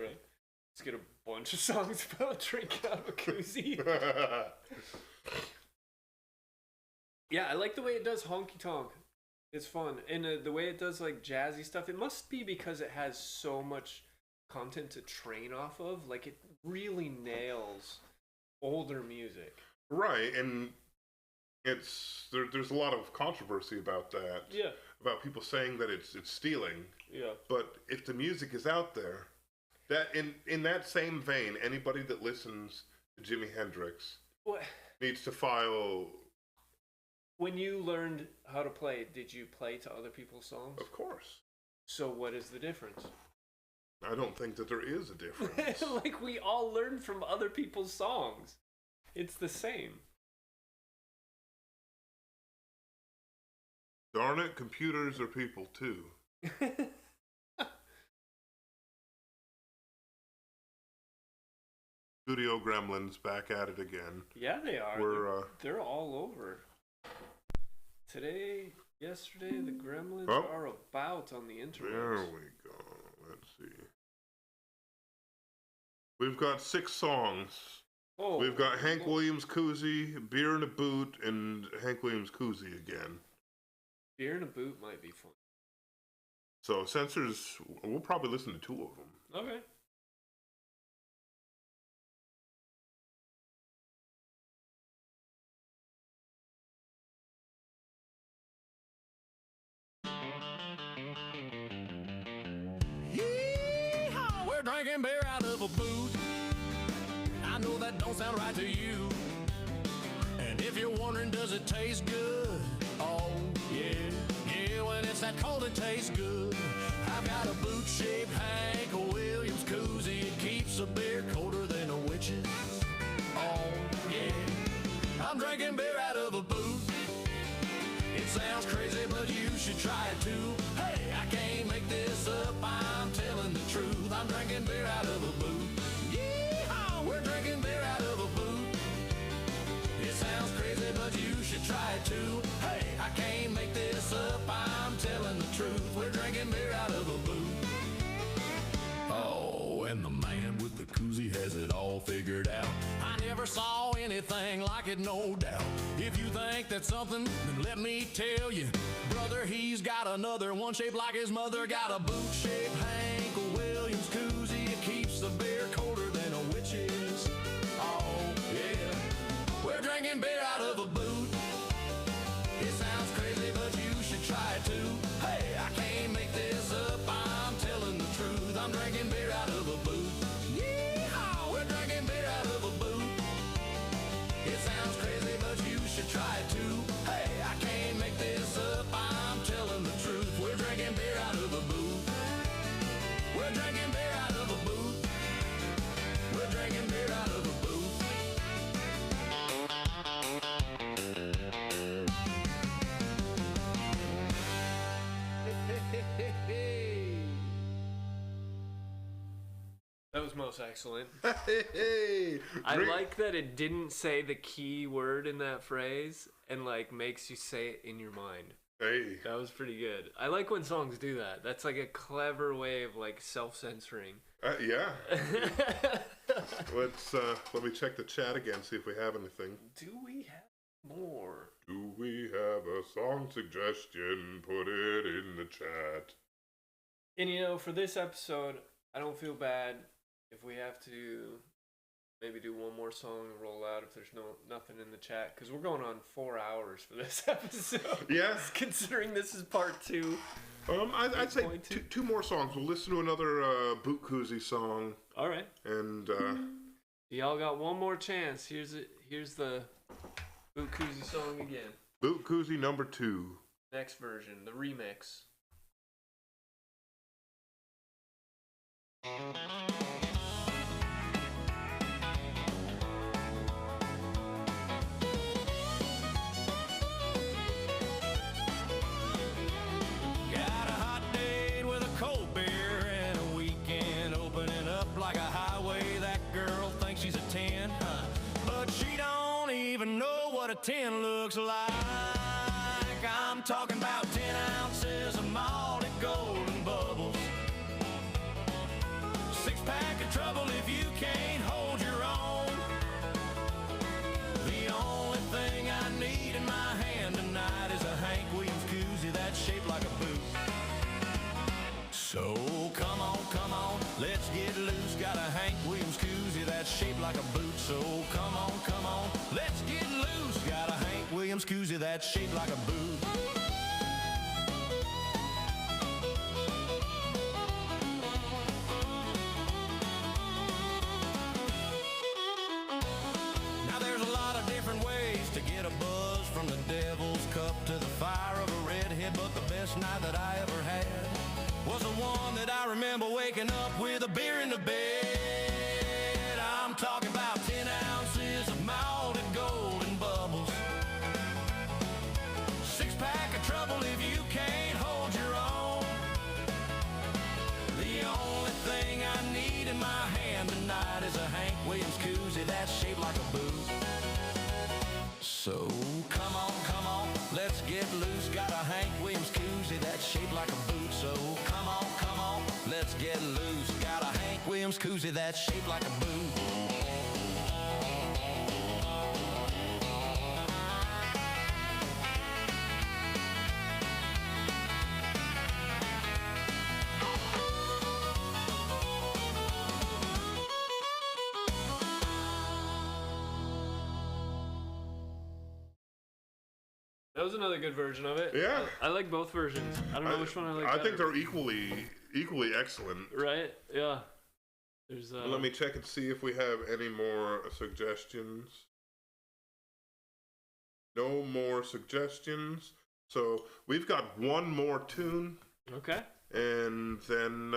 Let's get a bunch of songs about drinking out of a koozie. Yeah, I like the way it does honky tonk. It's fun. And the way it does like jazzy stuff, it must be because it has so much content to train off of. Like it really nails older music. Right, and there's a lot of controversy about that. Yeah. About people saying that it's stealing. Yeah. But if the music is out there, that in that same vein, anybody that listens to Jimi Hendrix needs to file. When you learned how to play, did you play to other people's songs? Of course. So what is the difference? I don't think that there is a difference. Like we all learned from other people's songs. It's the same. Darn it, computers are people too. Studio Gremlins back at it again. Yeah, they are. They're all over. Today, yesterday, the Gremlins are about on the internet. There we go. Let's see. We've got 6 songs. Oh, We've got Hank Williams koozie, Beer in a Boot, and Hank Williams koozie again. Beer in a Boot might be fun. So censors, we'll probably listen to 2 of them. Okay. Yeehaw! We're drinking beer out of a boot. I know that don't sound right to you. And if you're wondering, does it taste good? Oh, yeah. Yeah, when it's that cold, it tastes good. I've got a boot-shaped Hank Williams koozie. It keeps the beer colder than a witch's. Oh, yeah. I'm drinking beer out of a boot. It sounds crazy, but you should try it too. Hey, I can't make this up, I'm telling the truth. I'm drinking beer out of a boot. Yeehaw, we're drinking beer out of a boot. It sounds crazy, but you should try it too. Hey, I can't make this up, I'm telling the truth. We're drinking beer out of a boot. Oh, and the man with the koozie has it all figured out. I never saw anything like it, no doubt. If you think that's something, then let me tell you, brother, he's got another one shaped like his mother. Got a boot-shaped Hank Williams koozie. It keeps the beer colder than a witch's. Oh, was most excellent. Hey, I like that it didn't say the key word in that phrase and like makes you say it in your mind. Hey. That was pretty good. I like when songs do that. That's like a clever way of like self-censoring. Yeah. Let me check the chat again, see if we have anything. Do we have more? Do we have a song suggestion? Put it in the chat. And you know, for this episode, I don't feel bad if we have to maybe do one more song and roll out if there's nothing in the chat, because we're going on 4 hours for this episode. Yeah. Considering this is part 2. I'd say two more songs. We'll listen to another Boot Koozie song. All right. And y'all got one more chance. Here's the Boot Koozie song again. Boot Koozie number 2. Next version, the remix. She's a 10, but she don't even know what a 10 looks like. I'm talking about 10 ounces of malted golden bubbles. 6-pack of trouble if you can't hold your own. The only thing I need in my hand tonight is a Hank Williams koozie that's shaped like a boot. So come on, let's get loose. Got a Hank Williams koozie that's shaped like a boot. So come on, let's get loose. Got a Hank Williams koozie that's shaped like a boot. Now there's a lot of different ways to get a buzz, from the devil's cup to the fire of a redhead, but the best night that I ever had was the one that I remember waking up with a beer in the bed. I'm talking about 10 ounces of malted golden bubbles. 6-pack of trouble if you can't hold your own. The only thing I need in my hand tonight is a Hank Williams koozie that's shaped like a boot. So come on, let's get loose. Got a Hank Williams koozie that's shaped like a boot. So come on, let's get loose. Got a Hank Williams koozie that's shaped like a boot. That was another good version of it. Yeah. I like both versions. I don't know which one I like I better. think they're equally excellent. Right? Yeah. There's Let me check and see if we have any more suggestions. No more suggestions. So we've got one more tune. Okay. And then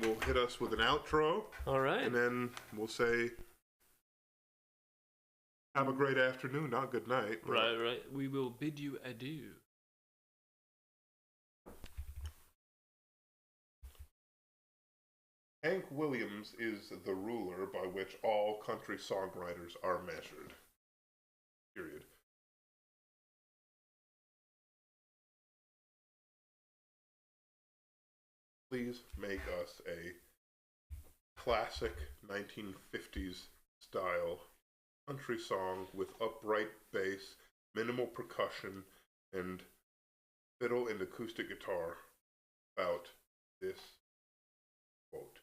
we'll hit us with an outro. All right. And then we'll say, have a great afternoon, not good night. Right. We will bid you adieu. Hank Williams is the ruler by which all country songwriters are measured. Period. Please make us a classic 1950s style country song with upright bass, minimal percussion, and fiddle and acoustic guitar about this quote.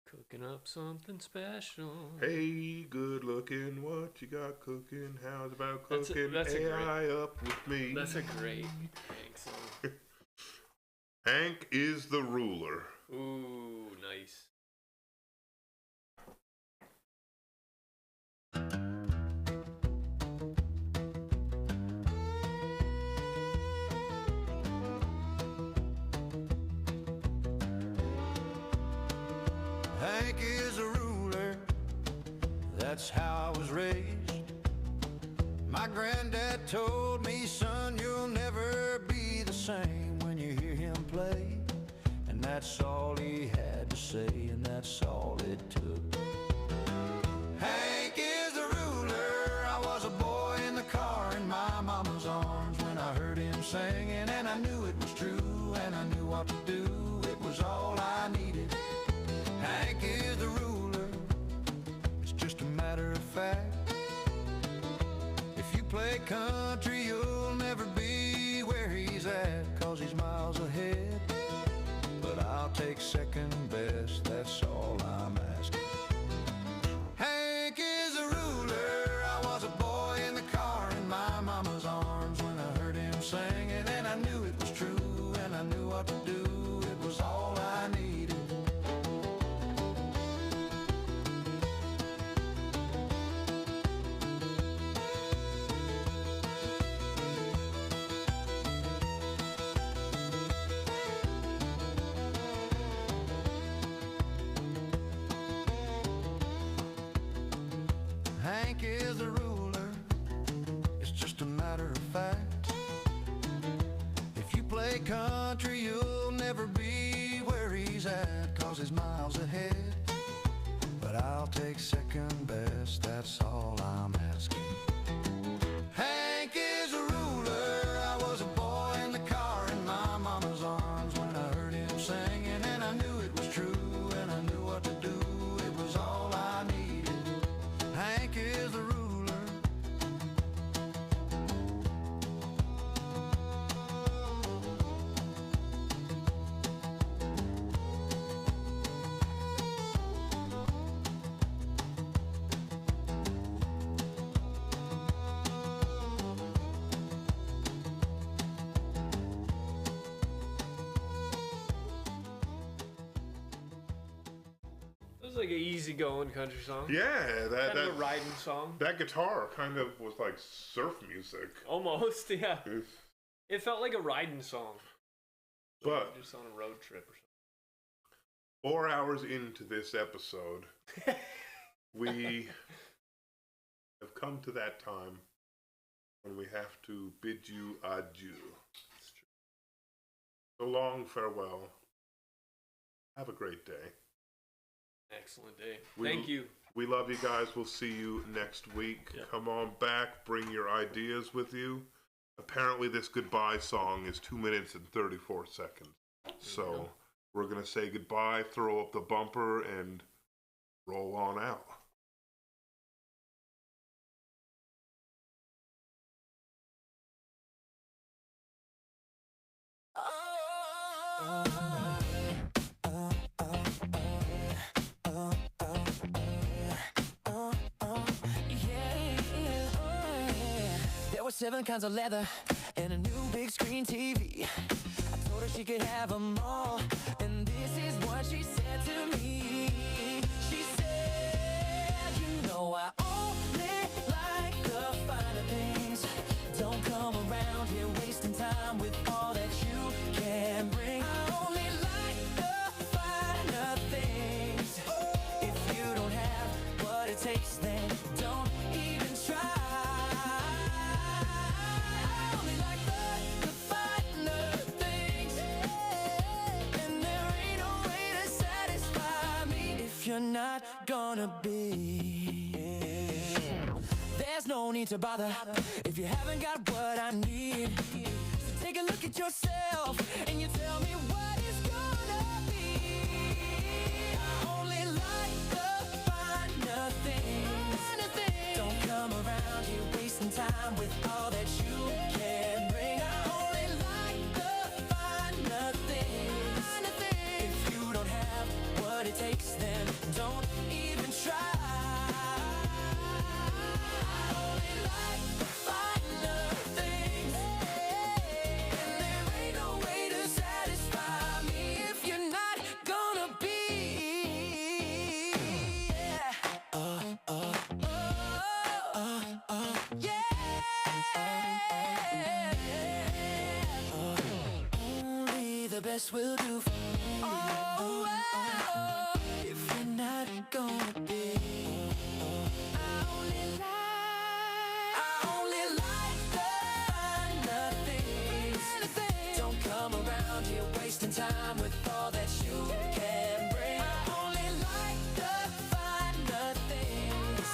Cooking up something special. Hey, good looking, what you got cooking? How's about cooking that's a AI up with me? That's a great Hank song. Hank is the ruler. Ooh, nice. Hank is a ruler that's how I was raised. My granddad told me, son, you'll never be the same when you hear him play. And that's all he had to say, and that's all it took. Hank is the ruler. I was a boy in the car in my mama's arms when I heard him singing, and I knew it was true, and I knew what to do. It was all I needed. Hank is the ruler. It's just a matter of fact. If you play country, you'll never be where he's at, 'cause he's miles ahead. But I'll take second best, that's all I'm asking. Hank is a ruler. I was a boy in the car in my mama's arms when I heard him singing, and I knew it was true, and I knew what to do. It was all I needed. Hank is the ruler. It's just a matter of fact. If you play country, you'll never be where he's at, 'cause he's miles ahead. But I'll take second best, that's all I'm asking. Hank is a ruler. I was a boy in the car in my mama's arms when I heard him singing, and I knew it was true, and I knew what to do. It was all I needed. Hank is the ruler. It was like an easy-going country song. Yeah, Kind of a riding song. that guitar kind of was like surf music. Almost, yeah. It felt like a riding song. But Just on a road trip or 4 hours into this episode, we have come to that time when we have to bid you adieu. That's true. So long, farewell. Have a great day. Excellent day. We- Thank you. We love you guys. We'll see you next week. Yep. Come on back. Bring your ideas with you. Apparently, this goodbye song is 2 minutes and 34 seconds. So we're going to say goodbye, throw up the bumper, and roll on out. There were 7 kinds of leather and a new big screen TV. I told her she could have them all, and this is what she said to me. She said, you know I only like the finer things. Don't come around here wasting time with all that you can bring. I only like the finer things. If you don't have what it takes, then don't even try. I only like the finer things, and there ain't no way to satisfy me if you're not gonna be. There's no need to bother if you haven't got what I need. So take a look at yourself and you tell me what it's gonna be. I only like the finer things. Don't come around here wasting time with all that you can bring. I only like the finer things. If you don't have what it takes, then don't even try. I only like the finer things, and there ain't no way to satisfy me if you're not gonna be. Only the best will do for me. If you're not gonna be. time with all that you can bring. I only like the finer things.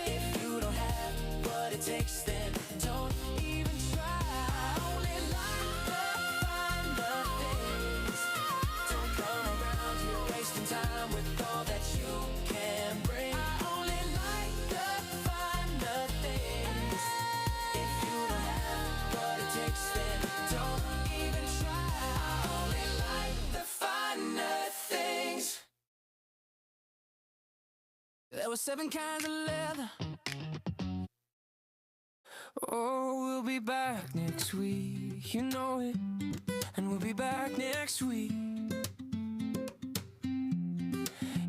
If you don't have what it takes, then don't even try. I only like the finer things. Don't come around here wasting time with all that you can bring. I only like the finer things. If you don't have what it takes, then don't even try. I only like the finer things. There were 7 kinds of leather. Oh, we'll be back next week, you know it. And we'll be back next week.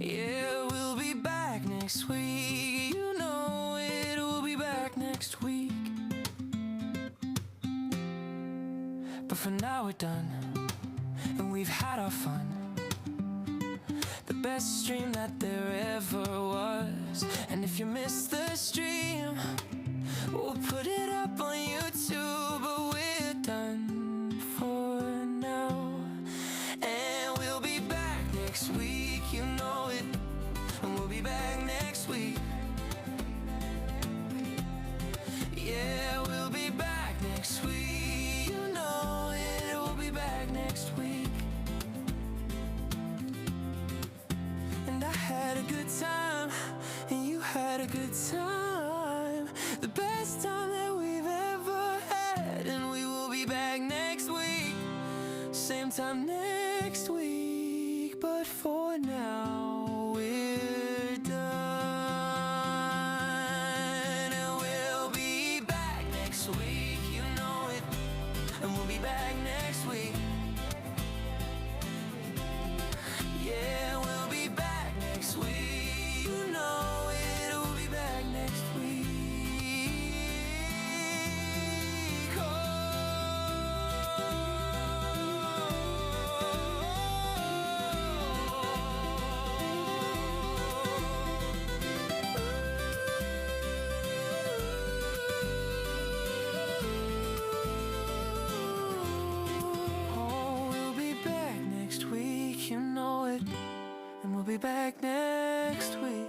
Yeah, we'll be back next week, you know it. We'll be back next week. But for now we're done, and we've had our fun. The best stream that there ever was. And if you missed the stream, we'll put it up on YouTube. But we're done for now, and we'll be back next week, you know it. And we'll be back next week. Yeah, we'll be back next week, you know it. We'll be back next week. And I had a good time, and you had a good time. The best time that we've ever had. And we will be back next week, same time next week. But for now we're done, and we'll be back next week, you know it. And we'll be back next week. Yeah, we'll be back next week, you know it. We'll be back next week. Oh, we'll be back next week, you know it. And we'll be back next week.